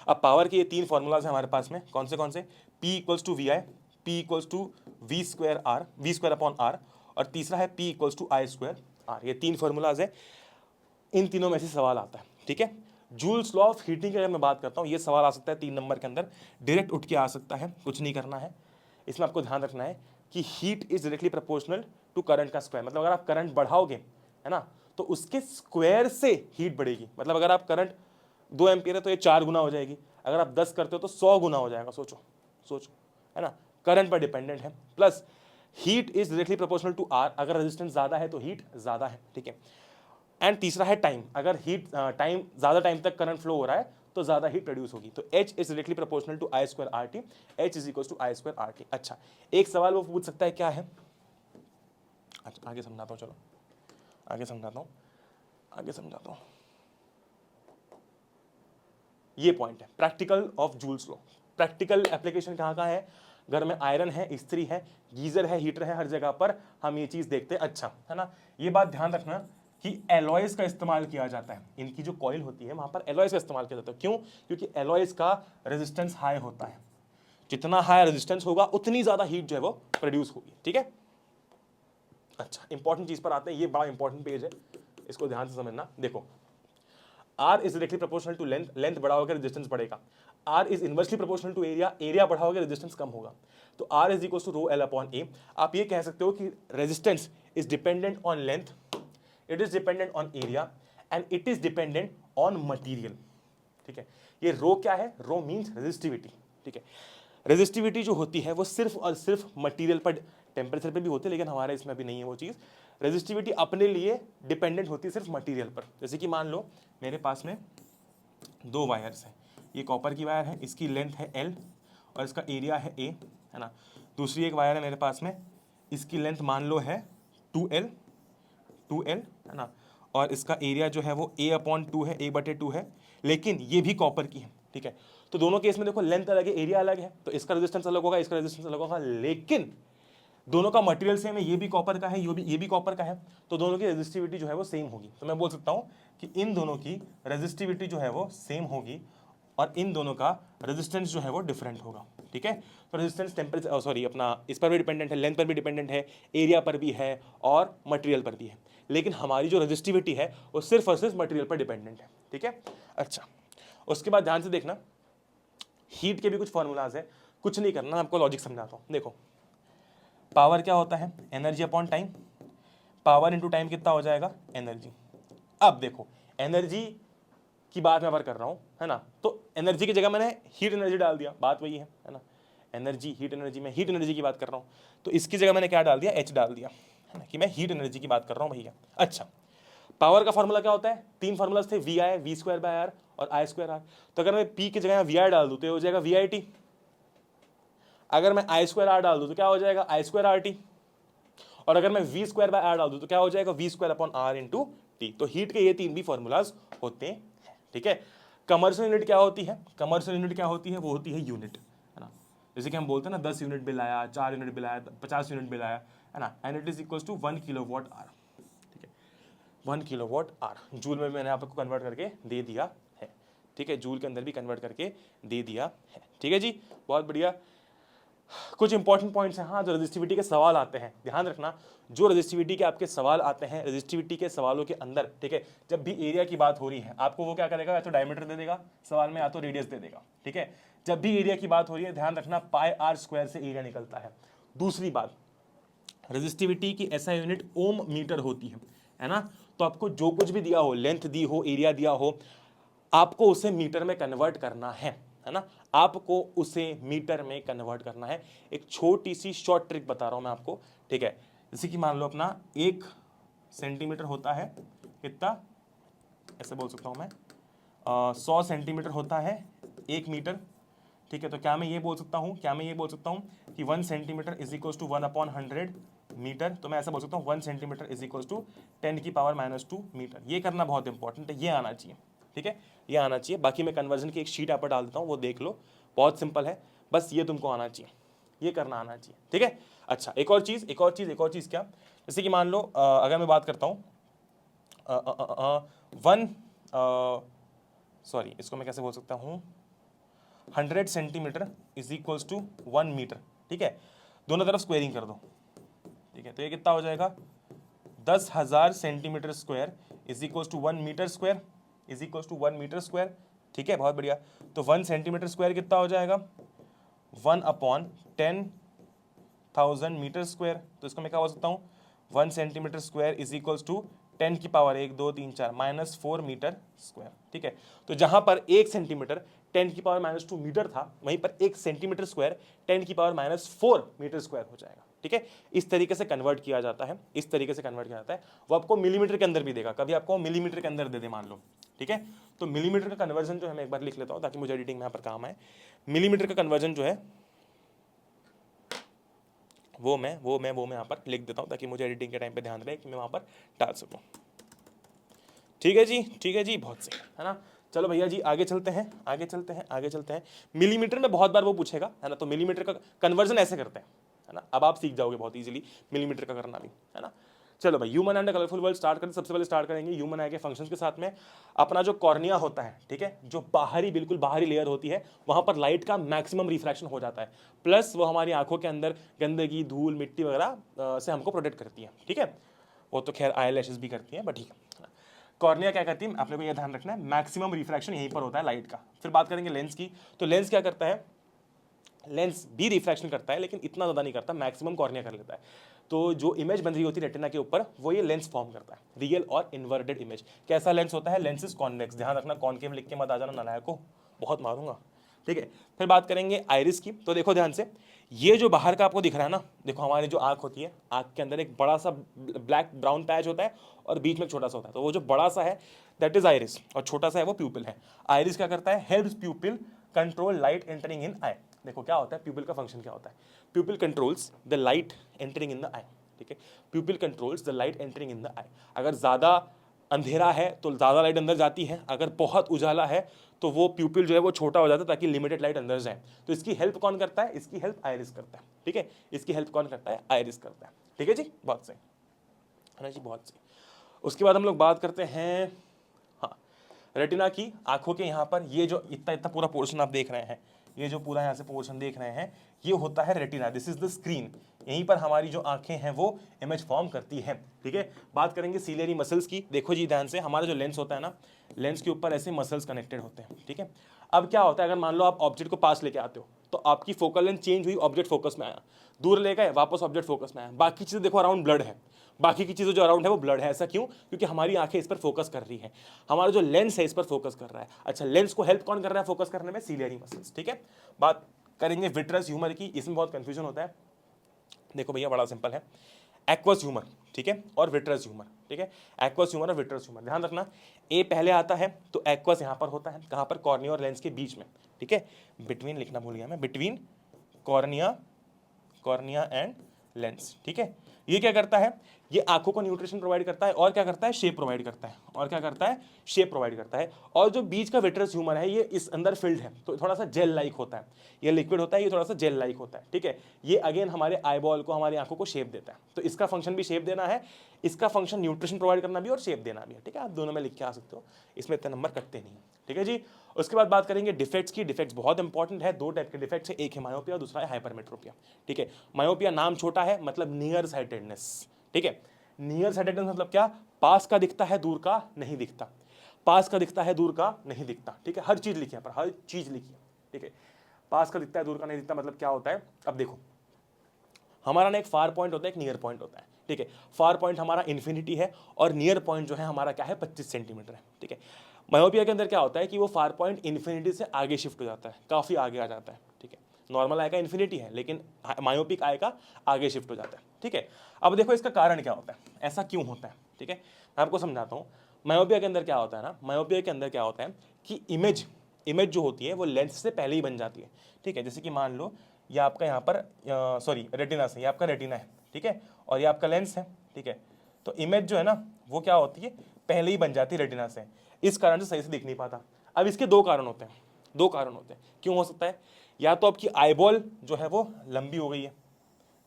अब पावर के ये 3 फॉर्मूलाज हैं हमारे पास में। कौन से? P equals to V I, P equals to V square upon R, और तीसरा है P equals to I square R. ये 3 फॉर्मूलाज है, इन तीनों में से सवाल आता है। ठीक है, जूल्स लॉ ऑफ हीटिंग की अगर मैं बात करता हूं, ये सवाल आ सकता है 3 नंबर के अंदर, डायरेक्ट उठ के आ सकता है, कुछ नहीं करना है। इसमें आपको ध्यान रखना है कि heat is directly proportional to current का स्क्वायर। मतलब अगर आप करंट बढ़ाओगे, है ना, तो उसके स्क्वायर से हीट बढ़ेगी। मतलब अगर आप करंट 2 एम्पियर है तो ये 4 गुना हो जाएगी। अगर आप 10 करते हो तो 100 गुना हो जाएगा। सोचो, है ना, करंट पर डिपेंडेंट है। Plus heat is directly proportional to R, अगर रेजिस्टेंस ज्यादा है तो हीट ज्यादा है। ठीक है, एंड तीसरा है टाइम, अगर हीट टाइम ज्यादा टाइम तक करंट फ्लो हो रहा है तो ज्यादा हीट प्रोड्यूस होगी। तो H is directly proportional to I square R T, H is equal to I square R T. अच्छा, एक सवाल वो पूछ सकता है, क्या है? अच्छा, आगे समझाता हूँ, चलो आगे समझाता हूँ। ये पॉइंट है practical of joules law. Practical application कहाँ है? घर में आयरन है, इस्त्री है, गीजर है, हीटर है, हर जगह पर हम ये चीज देखते हैं। अच्छा, है ना, ये बात ध्यान रखना कि एलॉयज का इस्तेमाल किया जाता है। इनकी जो कॉइल होती है वहां पर एलॉयज का इस्तेमाल किया जाता है। क्यों? क्योंकि एलॉयज का रेजिस्टेंस हाई होता है। जितना हाई रेजिस्टेंस होगा उतनी ज्यादा हीट जो है वो प्रोड्यूस होगी। ठीक है, अच्छा, इंपॉर्टेंट चीज पर आते हैं। ये बड़ा इंपॉर्टेंट पेज है, इसको ध्यान से समझना। देखो, R is directly proportional to length, length बढ़ाओगे रेजिस्टेंस बढ़ेगा। R is inversely proportional to area, area बढ़ाओगे रेजिस्टेंस कम होगा। तो R is equal to rho L upon A. आप ये कह सकते हो कि resistance is dependent on length, it is dependent on area, and it is dependent on material. ठीक है, ये रो क्या है? Rho means resistivity. ठीक है, रेजिस्टिविटी जो होती है वो सिर्फ और सिर्फ मटीरियल पर, टेम्परेचर पे भी होती है लेकिन हमारे इसमें भी नहीं है वो चीज़। रेजिस्टिविटी अपने लिए डिपेंडेंट होती है सिर्फ मटीरियल पर। जैसे कि मान लो मेरे पास में 2 वायर्स हैं, ये कॉपर की वायर है, इसकी लेंथ है L और इसका एरिया है A, है ना। दूसरी एक वायर है मेरे पास में, इसकी लेंथ मान लो है 2L, है ना, और इसका एरिया जो है वो A/2 है, A/2 है, लेकिन ये भी कॉपर की है। ठीक है, तो दोनों केस में देखो लेंथ अलग है, एरिया अलग है, तो इसका रेजिस्टेंस अलग होगा, इसका रेजिस्टेंस अलग होगा, लेकिन दोनों का मटेरियल सेम है। ये भी कॉपर का है, ये भी कॉपर का है, तो दोनों की रेजिस्टिविटी जो है वो सेम होगी। तो मैं बोल सकता हूँ कि इन दोनों की रेजिस्टिविटी जो है वो सेम होगी और इन दोनों का रेजिस्टेंस जो है वो डिफरेंट होगा। ठीक है, तो रेजिस्टेंस टेम्परेचर सॉरी अपना इस पर भी डिपेंडेंट है, लेंथ पर भी डिपेंडेंट है, एरिया पर भी है और मटेरियल पर भी है, लेकिन हमारी जो रेजिस्टिविटी है वो सिर्फ और सिर्फ मटेरियल पर डिपेंडेंट है। ठीक है, अच्छा, उसके बाद ध्यान से देखना, हीट के भी कुछ फॉर्मूलाज है, कुछ नहीं करना, आपको लॉजिक समझाता हूँ। देखो, पावर क्या होता है? Energy upon time. Power into time कितना हो जाएगा? एनर्जी। अब देखो, एनर्जी की बात मैं बार कर रहा हूं, है ना, तो एनर्जी की जगह मैंने हीट एनर्जी डाल दिया, बात वही है ना। एनर्जी, हीट एनर्जी, में हीट एनर्जी की बात कर रहा हूं, तो इसकी जगह मैंने क्या डाल दिया? H डाल दिया, है ना, कि मैं हीट एनर्जी की बात कर रहा हूं भैया। अच्छा, पावर का फॉर्मूला क्या होता है? 3 फॉर्मूलाज थे, V I, V square by R और आई स्क्वायर आर। तो अगर मैं पी की जगह वी आई डाल दूं तो हो जाएगा वी आई टी। अगर मैं आई स्क्वायर आर डाल दूं तो क्या हो जाएगा? आई स्क्वायर आर टी। और अगर मैं वी स्क्वायर बाय आर डाल दूं तो क्या हो जाएगा? V square upon R into T. तो हीट के ये 3 भी फॉर्मूलाज होते हैं। ठीक है, कमर्शियल यूनिट क्या होती है? कमर्शियल यूनिट क्या होती है? वो होती है यूनिट, है ना। जैसे कि हम बोलते हैं ना 10 यूनिट बिल आया, 4 यूनिट बिल आया, 50 यूनिट बिल आया, है ना, and it is equal to 1 kilowatt hour. ठीक है, 1 किलोवाट आवर जूल में मैंने आपको कन्वर्ट करके दे दिया है। ठीक है, जूल के अंदर भी कन्वर्ट करके दे दिया है। ठीक है जी, बहुत बढ़िया। कुछ इंपॉर्टेंट पॉइंट्स हैं हाँ, जो रेजिस्टिविटी के सवाल आते हैं, ध्यान रखना, जो रेजिस्टिविटी के आपके सवाल आते हैं, रेजिस्टिविटी के सवालों के अंदर, ठीक है, जब भी एरिया की बात हो रही है आपको वो क्या करेगा? या तो डायमीटर दे देगा सवाल में, या तो रेडियस दे देगा। ठीक है, जब भी एरिया की बात हो रही है ध्यान रखना पाई आर स्क्वायर से एरिया निकलता है। दूसरी बात, रेजिस्टिविटी की ऐसा यूनिट ओम मीटर होती है ना, तो आपको जो कुछ भी दिया हो, लेंथ दी हो, एरिया दिया हो, आपको उसे मीटर में कन्वर्ट करना है है ना, आपको उसे मीटर में कन्वर्ट करना है। एक छोटी सी शॉर्ट ट्रिक बता रहा हूं मैं आपको, ठीक है। जैसे कि मान लो अपना 1 सेंटीमीटर होता है कितना, ऐसे बोल सकता हूं मैं 100 सेंटीमीटर होता है 1 मीटर, ठीक है। तो क्या मैं ये बोल सकता हूँ, कि 1 centimetre is equal to 1/100 metre. तो मैं ऐसा बोल सकता हूँ 1 centimetre is equal to 10⁻⁻² metre. ये करना बहुत इंपॉर्टेंट है, ये आना चाहिए, ठीक है, ये आना चाहिए। बाकी मैं कन्वर्जन की एक शीट यहाँ पर डाल देता हूँ, वो देख लो, बहुत सिंपल है, बस ये तुमको आना चाहिए, ये करना आना चाहिए, ठीक है। अच्छा, एक और चीज़ क्या, जैसे कि मान लो अगर मैं बात करता हूँ सॉरी इसको मैं कैसे बोल सकता हूँ, 100 centimetre is equals to 1 metre, ठीक है। दोनों तरफ स्क्वेयरिंग कर दो, ठीक है। तो ये कितना हो जाएगा, 10,000 centimetre square is equals to 1 metre square, ठीक है, बहुत बढ़िया। तो 1 सेंटीमीटर स्क्वायर कितना हो जाएगा, 1/10,000 मीटर स्क्वायर। तो इसको मैं क्या बोल सकता हूँ, 1 centimetre square is equals to 10 की पावर 1 2 3 4 -4 मीटर स्क्वायर, ठीक है। तो जहां पर 1 सेंटीमीटर 10 की पावर -2 मीटर था, वहीं पर 1 सेंटीमीटर स्क्वायर 10 की पावर -4 मीटर स्क्वायर हो जाएगा, ठीक है। इस तरीके से कन्वर्ट किया जाता है, वो आपको मिलीमीटर के अंदर भी देगा, कभी आपको मिलीमीटर के अंदर दे दे मान लो, ठीक है। तो मिलीमीटर का कन्वर्जन जो है मैं एक बार लिख लेता हूं ताकि मुझे एडिटिंग में यहाँ पर काम आए। मिलीमीटर का कन्वर्जन जो है वो मैं यहाँ पर लिख देता हूँ ताकि मुझे एडिटिंग के टाइम पे ध्यान रहे कि मैं वहाँ पर डाल सकूँ। ठीक है जी, बहुत सही, है ना। चलो भैया जी आगे चलते हैं। मिलीमीटर में बहुत बार वो पूछेगा, है ना, तो मिलीमीटर का कन्वर्जन ऐसे करते हैं, है ना। अब आप सीख जाओगे बहुत इजीली मिलीमीटर का करना भी, है ना। चलो भाई, human and colourful world start करें। सबसे पहले स्टार्ट करेंगे ह्यूमन आई के फंक्शंस के साथ में। अपना जो कॉर्निया होता है, ठीक है, जो बिल्कुल बाहरी लेयर होती है, वहां पर लाइट का मैक्सिमम रिफ्रैक्शन हो जाता है, प्लस वो हमारी आंखों के अंदर गंदगी धूल मिट्टी वगैरह से हमको प्रोटेक्ट करती है, ठीक है। वो तो खैर आईलैशेस भी करती है, बट ठीक है। कॉर्निया क्या करती है, आपने को ये ध्यान रखना है, मैक्सिमम रिफ्रैक्शन यहीं पर होता है लाइट का। फिर बात करेंगे लेंस की, तो लेंस क्या करता है, लेंस भी रिफ्रैक्शन करता है लेकिन इतना ज़्यादा नहीं करता, मैक्सिमम कॉर्निया कर लेता है। तो जो इमेज बन रही होती है रेटिना के ऊपर, वो ये लेंस फॉर्म करता है, रियल और इन्वर्टेड इमेज। कैसा लेंस होता है, लेंस इज कॉन्वेक्स, ध्यान रखना, कॉनकेव लिख के मत आ जाना नालायक को, बहुत मारूंगा, ठीक है। फिर बात करेंगे आइरिस की, तो देखो ध्यान से, ये जो बाहर का आपको दिख रहा है ना, देखो हमारी जो आंख होती है, आंख के अंदर एक बड़ा सा ब्लैक ब्राउन पैच होता है और बीच में छोटा सा होता है, तो वो जो बड़ा सा है दैट इज आइरिस और छोटा सा है वो प्यूपिल है। आइरिस क्या करता है, helps pupil control light entering in eye. देखो क्या होता है, प्यूपिल का फंक्शन क्या होता है, pupil controls the light entering in the eye, ठीक है। Pupil controls the light entering in the eye. अगर ज़्यादा अंधेरा है तो ज़्यादा लाइट अंदर जाती है, अगर बहुत उजाला है तो वो प्यूपिल जो है वो छोटा हो जाता है ताकि लिमिटेड लाइट अंदर जाए। तो इसकी हेल्प कौन करता है, इसकी हेल्प आइरिस करता है, ठीक है। इसकी हेल्प कौन करता है, आइरिस करता है, ठीक है जी, बहुत सही, है ना जी, बहुत सही। उसके बाद हम लोग बात करते हैं, हाँ, रेटिना की, आंखों के यहाँ पर ये जो इतना पूरा पोर्शन आप देख रहे हैं, ये जो पूरा यहाँ से पोर्शन देख रहे हैं, ये होता है retina, this is the screen. यहीं पर हमारी जो आंखें हैं वो इमेज फॉर्म करती हैं, ठीक है। बात करेंगे सीलियरी मसल्स की, देखो जी ध्यान से, हमारा जो लेंस होता है ना, लेंस के ऊपर ऐसे मसल्स कनेक्टेड होते हैं, ठीक है। अब क्या होता है, अगर मान लो आप ऑब्जेक्ट को पास लेके आते हो तो आपकी फोकल लेंथ चेंज हुई, ऑब्जेक्ट फोकस में आया, दूर ले गए वापस ऑब्जेक्ट फोकस में आया, बाकी चीजें देखो अराउंड ब्लड है, बाकी की चीज़ें जो अराउंड है वो ब्लड है। ऐसा क्यों, क्योंकि हमारी आंखें इस पर फोकस कर रही है, हमारा जो लेंस है इस पर फोकस कर रहा है। अच्छा, लेंस को हेल्प कौन कर रहा है फोकस करने में, सीलियरी मसल्स, ठीक है। बात करेंगे विट्रस ह्यूमर की, इसमें बहुत कंफ्यूजन होता है। देखो भैया बड़ा सिंपल है, एक्वस ह्यूमर, ठीक है, और विट्रस ह्यूमर, ठीक है। एक्वस ह्यूमर और विट्रस ह्यूमर, ध्यान रखना, ए पहले आता है तो एक्वस यहाँ पर होता है, कहाँ पर, कॉर्निया और लेंस के बीच में, ठीक है। बिटवीन लिखना भूल गया मैं, बिटवीन कॉर्निया एंड लेंस, ठीक है। ये क्या करता है, ये आंखों को न्यूट्रिशन प्रोवाइड करता है और क्या करता है, शेप प्रोवाइड करता है, और जो बीच का विट्रस ह्यूमर है ये इस अंदर फिल्ड है, तो थोड़ा सा जेल लाइक होता है, ये लिक्विड होता है, ये थोड़ा सा जेल लाइक होता है, ठीक है। ये अगेन हमारे आईबॉल को, हमारी आंखों को शेप देता है, तो इसका फंक्शन भी शेप देना है, इसका फंक्शन न्यूट्रिशन प्रोवाइड करना भी और शेप देना भी है, ठीक है। आप दोनों में लिख के आ सकते हो, इसमें इतने नंबर कटते नहीं, ठीक है जी। उसके बाद बात करेंगे डिफेक्ट्स की, डिफेक्ट्स बहुत इंपॉर्टेंट है, दो टाइप के डिफेक्ट्स है, एक है मायोपिया और दूसरा है हाइपरमेट्रोपिया, ठीक है। मायोपिया नाम छोटा है, मतलब नियर साइटेडनेस, ठीक है। नियर साइटेडनेस मतलब क्या, पास का दिखता है दूर का नहीं दिखता, पास का दिखता है दूर का नहीं दिखता, ठीक है। हर चीज लिखी है, पर हर चीज लिखी है, ठीक है। पास का दिखता है दूर का नहीं दिखता मतलब क्या होता है, अब देखो हमारा ना एक फार पॉइंट होता है, एक नियर पॉइंट होता है, ठीक है। फार पॉइंट हमारा इन्फिनिटी है और नियर पॉइंट जो है हमारा क्या है, 25 सेंटीमीटर है, ठीक है। मायोपिया के अंदर क्या होता है कि वो फार पॉइंट इन्फिनिटी से आगे शिफ्ट हो जाता है, काफ़ी आगे आ जाता है, ठीक है। नॉर्मल आई का इन्फिनिटी है, लेकिन मायोपिक आई का आगे शिफ्ट हो जाता है, ठीक है। अब देखो इसका कारण क्या होता है, ऐसा क्यों होता है, ठीक है, मैं आपको समझाता हूँ। मायोपिया के अंदर क्या होता है ना, मायोपिया के अंदर क्या होता है कि इमेज जो होती है वो लेंस से पहले ही बन जाती है, ठीक है। जैसे कि मान लो ये आपका यहाँ पर सॉरी रेटिना से, ये आपका रेटिना है, ठीक है, और ये आपका लेंस है, ठीक है। तो इमेज जो है ना वो क्या होती है, पहले ही बन जाती है रेटिना से, इस कारण से सही से दिख नहीं पाता। अब इसके दो कारण होते हैं, क्यों हो सकता है। या तो आपकी आईबॉल जो है वो लंबी हो गई है,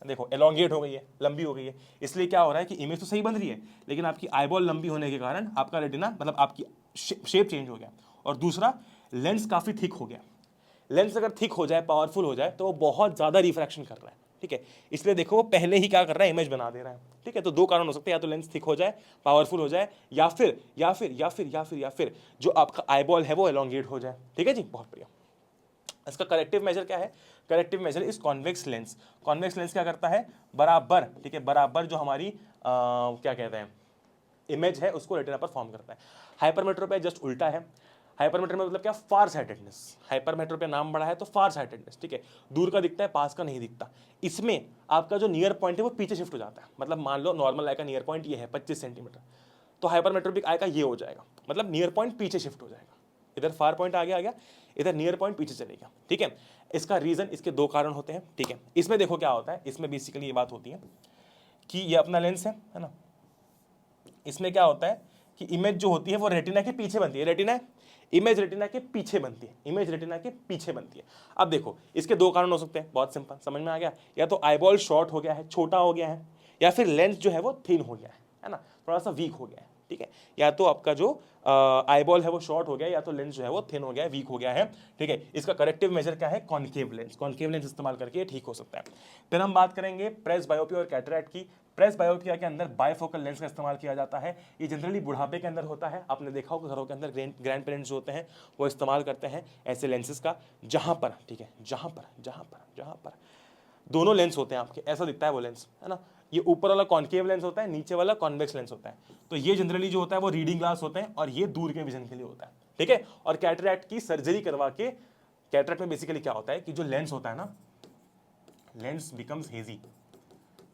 देखो एलोंगेट हो गई है, लंबी हो गई है, इसलिए क्या हो रहा है कि इमेज तो सही बन रही है, लेकिन आपकी आईबॉल लंबी होने के कारण आपका रेटिना मतलब आपकी शेप चेंज हो गया। और दूसरा, लेंस काफ़ी थिक हो गया। लेंस अगर थिक हो जाए, पावरफुल हो जाए, तो वो बहुत ज़्यादा रिफ्रैक्शन कर रहा है, ठीक है। इसलिए देखो वो पहले ही क्या कर रहा है, इमेज बना दे रहा है, ठीक है। तो दो कारण हो सकते हैं, या तो लेंस थिक हो जाए, पावरफुल हो जाए, या फिर जो आपका आईबॉल है वो एलोंगेट हो जाए, ठीक है जी। बहुत बढ़िया। इसका करेक्टिव मेजर क्या है, corrective measure is convex lens. Convex lens क्या करता है, बराबर, ठीक है, बराबर जो हमारी क्या कहते हैं इमेज है उसको रेटिना पर फॉर्म करता है। हाइपरमेट्रोपिया जस्ट उल्टा है। हाइपरमेट्रोपिया में मतलब क्या, फार साइटेडनेस। हाइपरमेट्रोपिया नाम बड़ा है तो फार साइटेडनेस, ठीक है, दूर का दिखता है, पास का नहीं दिखता। इसमें आपका जो नियर पॉइंट है वो पीछे शिफ्ट हो जाता है। मतलब मान लो नॉर्मल आई का नियर पॉइंट ये है 25 सेंटीमीटर, तो हाइपरमेट्रोपिक आई का ये हो जाएगा, मतलब नियर पॉइंट पीछे शिफ्ट हो जाएगा। इधर फार पॉइंट आगे आ गया, इधर नियर पॉइंट पीछे चलेगा, ठीक है। इसका रीजन, इसके दो कारण होते हैं, ठीक है। इसमें देखो क्या होता है, इसमें बेसिकली ये बात होती है कि ये अपना लेंस है ना, इसमें क्या होता है कि इमेज जो होती है वो रेटिना के पीछे बनती है। रेटिना, इमेज रेटिना के पीछे बनती है, इमेज रेटिना के पीछे बनती है। अब देखो इसके दो कारण हो सकते हैं, बहुत सिंपल, समझ में आ गया। या तो आईबॉल शॉर्ट हो गया है, छोटा हो गया है, या फिर लेंस जो है वो थिन हो गया है ना, थोड़ा सा वीक हो गया है, ठीक है। या तो आपका जो आईबॉल है वो शॉर्ट हो गया, या तो लेंस जो है वो थिन हो गया है, वीक हो गया है, ठीक है। इसका करेक्टिव मेजर क्या है, कॉन्केव लेंस। कॉन्केव लेंस इस्तेमाल करके ठीक हो सकता है। फिर हम बात करेंगे प्रेस बायोपिया और कैटरैक्ट की। प्रेस बायोपिया के अंदर बायफोकल लेंस का इस्तेमाल किया जाता है। ये जनरली बुढ़ापे के अंदर होता है। आपने देखा होगा घरों के अंदर ग्रैंड पेरेंट्स जो होते हैं वो इस्तेमाल करते हैं ऐसे लेंसेज का, जहां पर, ठीक है, जहां पर दोनों लेंस होते हैं आपके, ऐसा दिखता है वो लेंस, है ना। ये ऊपर वाला कॉन्केव लेंस होता है, नीचे वाला कॉन्वेक्स लेंस होता है। तो ये जनरली जो होता है वो रीडिंग ग्लास होते हैं, और ये दूर के विजन के लिए होता है, ठीक है। और कैटरैक्ट की सर्जरी करवा के, कैटरैक्ट में बेसिकली क्या होता है कि जो लेंस होता है ना, lens becomes hazy,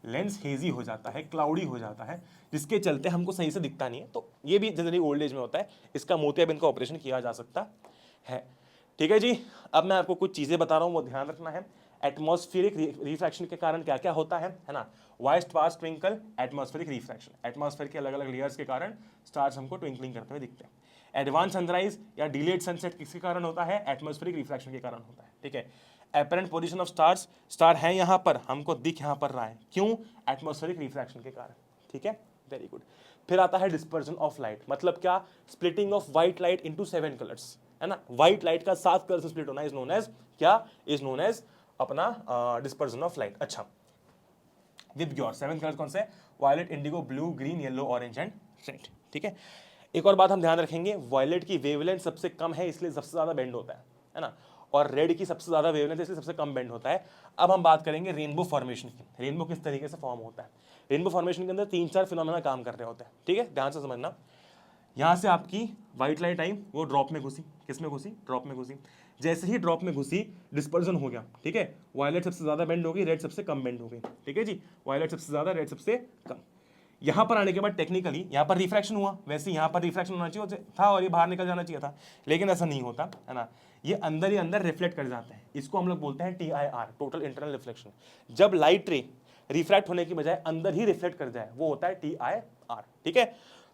lens hazy हो जाता है, क्लाउडी हो जाता है, जिसके चलते हमको सही से दिखता नहीं है। तो ये भी जनरली ओल्ड एज में होता है। इसका मोतियाबिंद का ऑपरेशन किया जा सकता है, ठीक है जी। अब मैं आपको कुछ चीज़ें बता रहा हूँ, वो ध्यान रखना है। एटमॉस्फेरिक रिफ्रैक्शन के कारण क्या क्या होता है ना। Why stars twinkle, atmospheric refraction, atmosphere के अलग अलग लेयर्स के कारण स्टार्स हमको ट्विंकलिंग करते हुए दिखते हैं। एडवांस सनराइज या डिलेड सनसेट किसके कारण होता है, एटमॉस्फेरिक रिफ्रैक्शन के कारण होता है, ठीक है। Apparent position of stars, star है यहाँ पर, हमको दिख यहाँ पर रहा है, क्यों, एटमॉस्फेरिक रिफ्रैक्शन के कारण, ठीक है, वेरी गुड। फिर आता है डिस्पर्जन ऑफ लाइट, मतलब क्या, splitting of white light into 7 colours, है ना। व्हाइट लाइट का 7 कलर से स्प्लिट होना इज नोन एज क्या, इज नोन एज अपना डिस्पर्जन ऑफ लाइट। अच्छा, विबग्योर 7 कलर कौन से, violet, indigo, blue, green, yellow, orange and red, ठीक है। एक और बात हम ध्यान रखेंगे, वायलेट की वेवलेंथ सबसे कम है इसलिए सबसे ज्यादा बेंड होता है ना, और रेड की सबसे ज्यादा वेवलेंथ है इसलिए सबसे कम बेंड होता है। अब हम बात करेंगे रेनबो फॉर्मेशन की। रेनबो किस तरीके से फॉर्म होता है, रेनबो फॉर्मेशन के अंदर 3-4 फिनोमेना काम कर रहे होते हैं, ठीक है, ध्यान से समझना। यहाँ से आपकी व्हाइट लाइट आई, वो ड्रॉप में घुसी, किस में घुसी, ड्रॉप में घुसी। जैसे ही ड्रॉप में घुसी डिस्पर्जन हो गया, ठीक है। वायलेट सबसे ज्यादा बेंड हो गई, रेड सबसे कम बेंड हो गई, ठीक है जी। वायलेट सबसे ज्यादा, रेड सबसे कम। यहाँ पर आने के बाद टेक्निकली यहाँ पर रिफ्रैक्शन हुआ, वैसे यहाँ पर रिफ्रैक्शन होना चाहिए था और ये बाहर निकल जाना चाहिए था, लेकिन ऐसा नहीं होता, है ना। ये अंदर ही अंदर रिफ्लेक्ट कर जाते हैं, इसको हम लोग बोलते हैं TIR, टोटल इंटरनल रिफ्लेक्शन। जब लाइट रे रिफ्रैक्ट होने की बजाय अंदर ही रिफ्लेक्ट कर जाए वो होता है TIR, ठीक है।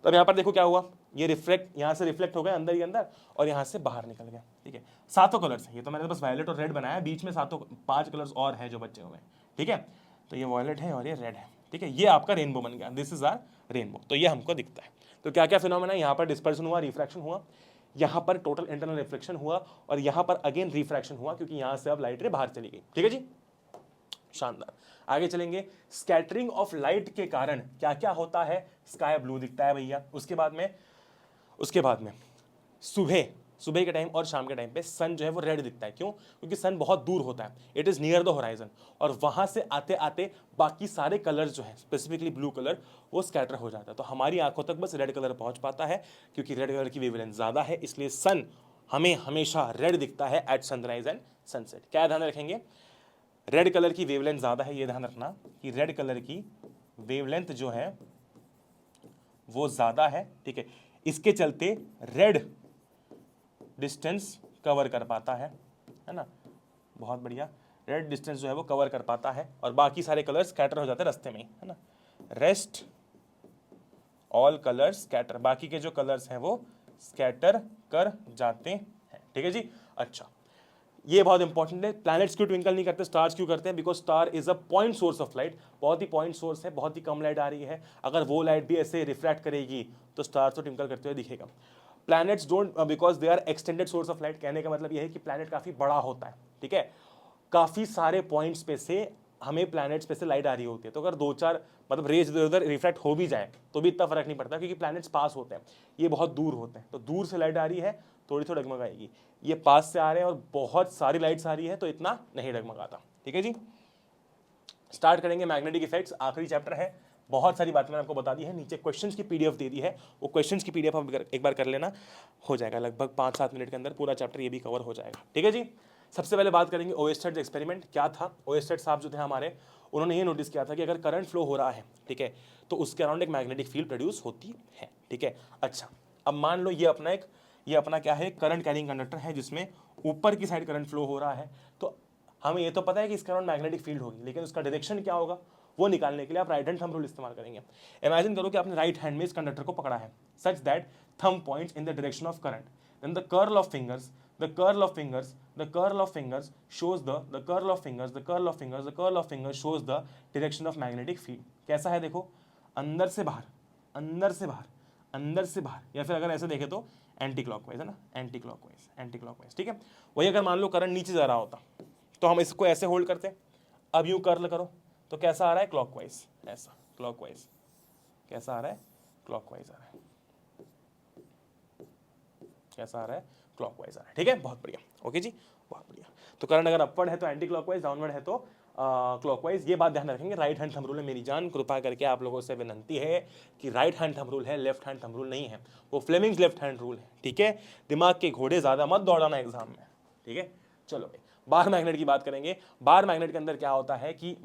तो अब यहाँ पर देखो क्या हुआ, ये रिफ्लेक्ट, यहाँ से रिफ्लेक्ट हो गया अंदर ही अंदर, और यहाँ से बाहर निकल गया, ठीक है। 7 कलर्स हैं, ये तो मैंने बस वायलेट और रेड बनाया, बीच में 5 कलर्स और हैं जो बचे हुए हैं, ठीक है। तो ये वायलेट है और ये रेड है, ठीक है। ये आपका रेनबो बन गया, दिस इज आर रेनबो। तो ये हमको दिखता है। तो क्या क्या फिनोमेना, यहाँ पर डिस्पर्सन हुआ, रिफ्रैक्शन हुआ, यहाँ पर टोटल इंटरनल रिफ्लेक्शन हुआ, और यहाँ पर अगेन रिफ्रैक्शन हुआ, क्योंकि यहाँ से अब लाइट रे बाहर चली गई, ठीक है जी, शानदार। आगे चलेंगे, स्कैटरिंग ऑफ लाइट के कारण क्या क्या होता है, स्काई ब्लू दिखता है भैया। उसके बाद में सुबह सुबह के टाइम और शाम के टाइम पे सन जो है वो रेड दिखता है। क्यों? क्योंकि सन बहुत दूर होता है, it is near the horizon, और वहाँ से आते आते बाकी सारे कलर्स जो है, स्पेसिफिकली ब्लू कलर, वो स्कैटर हो जाता है। तो हमारी आंखों तक बस रेड कलर पहुँच पाता है, क्योंकि रेड कलर की वेवलेंथ ज़्यादा है, इसलिए सन हमें हमेशा रेड दिखता है एट सनराइज एंड सनसेट। क्या ध्यान रखेंगे? रेड कलर की वेवलेंथ ज़्यादा है, ये ध्यान रखना कि रेड कलर की वेवलेंथ जो है वो ज़्यादा है, ठीक है। इसके चलते रेड डिस्टेंस कवर कर पाता है ना, बहुत बढ़िया। रेड डिस्टेंस जो है वो कवर कर पाता है, और बाकी सारे कलर्स स्कैटर हो जाते हैं रास्ते में ही, है ना। रेस्ट ऑल कलर्स स्कैटर, बाकी के जो कलर्स हैं वो स्कैटर कर जाते हैं, ठीक है जी। अच्छा, ये बहुत इंपॉर्टेंट है। प्लैनेट्स क्यों ट्विंकल नहीं करते, स्टार्स क्यों करते हैं? Because star is a point source of light, बहुत ही पॉइंट सोर्स है, बहुत ही कम लाइट आ रही है। अगर वो लाइट भी ऐसे रिफ्रैक्ट करेगी तो स्टार तो ट्विंकल करते हुए दिखेगा। Planets don't, because they are extended source of light. कहने का मतलब यह है कि प्लैनेट काफ़ी बड़ा होता है, ठीक है। काफ़ी सारे पॉइंट्स पे से हमें प्लैनेट्स पे से लाइट आ रही होती है, तो अगर दो चार मतलब रेज इधर उधर रिफ्रैक्ट हो भी जाए तो भी इतना फर्क नहीं पड़ता, क्योंकि प्लैनेट्स पास होते हैं, ये बहुत दूर होते हैं। तो दूर से लाइट आ रही है, थोड़ी थोड़ी डगमगाएगी। ये पास से आ रहे हैं और बहुत सारी लाइट्स आ रही है, तो इतना नहीं डगमगाता, ठीक है जी। स्टार्ट करेंगे मैग्नेटिक इफेक्ट्स, आखिरी चैप्टर है। बहुत सारी बातें मैंने आपको बता दी है, नीचे क्वेश्चंस की पीडीएफ दे दी है, वो क्वेश्चंस की पीडीएफ आप एक बार कर लेना, हो जाएगा लगभग 5-7 मिनट के अंदर पूरा चैप्टर ये भी कवर हो जाएगा, ठीक है जी। सबसे पहले बात करेंगे ओएस्टेड एक्सपेरिमेंट क्या था। ओएस्टेड साहब जो थे हमारे, उन्होंने ये नोटिस किया था कि अगर करंट फ्लो हो रहा है, ठीक है, तो उसके अराउंड एक मैग्नेटिक फील्ड प्रोड्यूस होती है, ठीक है। अच्छा, अब मान लो ये अपना क्या है, करंट कैरिंग कंडक्टर है, जिसमें ऊपर की साइड करंट फ्लो हो रहा है। तो हमें ये तो पता है कि इसके अराउंड मैग्नेटिक फील्ड होगी, लेकिन उसका डायरेक्शन क्या होगा वो निकालने के लिए आप राइट हैंड थंब रूल इस्तेमाल करेंगे। इमेजिन करो कि आपने राइट हैंड में इस कंडक्टर को पकड़ा है, such that thumb points in the direction of current, then the curl of fingers, the curl of fingers, the curl of fingers shows the curl of fingers, the curl of fingers, the curl of fingers shows the direction of magnetic field। कैसा है देखो, अंदर से बाहर, अंदर से बाहर, अंदर से बाहर, या फिर अगर ऐसे देखे तो एंटी क्लॉकवाइज, है ना, एंटी क्लॉकवाइज, एंटी क्लॉकवाइज, ठीक है। वही अगर मान लो करंट नीचे जा रहा होता तो हम इसको ऐसे होल्ड करते, अब यूं कर्ल करो तो कैसा आ रहा है, क्लॉकवाइज, ऐसा क्लॉकवाइज, कैसा आ रहा है, क्लॉकवाइज आ रहा है, कैसा आ रहा है, क्लॉकवाइज आ रहा है, ठीक है, बहुत बढ़िया, ओके जी, बहुत बढ़िया। तो करंट अगर अपवर्ड है तो एंटी क्लॉकवाइज, डाउनवर्ड है तो क्लॉकवाइज। ये बात ध्यान रखेंगे। राइट हैंड थंब रूल है मेरी जान, कृपा करके आप लोगों से विनंती है कि राइट हैंड थंब रूल है, लेफ्ट हैंड थंब रूल नहीं है, वो फ्लेमिंग्स लेफ्ट हैंड रूल है, ठीक है। दिमाग के घोड़े ज़्यादा मत दौड़ाना एग्जाम में, ठीक है। चलो भाई, बार मैग्नेट की बात करेंगे। बार मैग्नेट के अंदर क्या होता है कि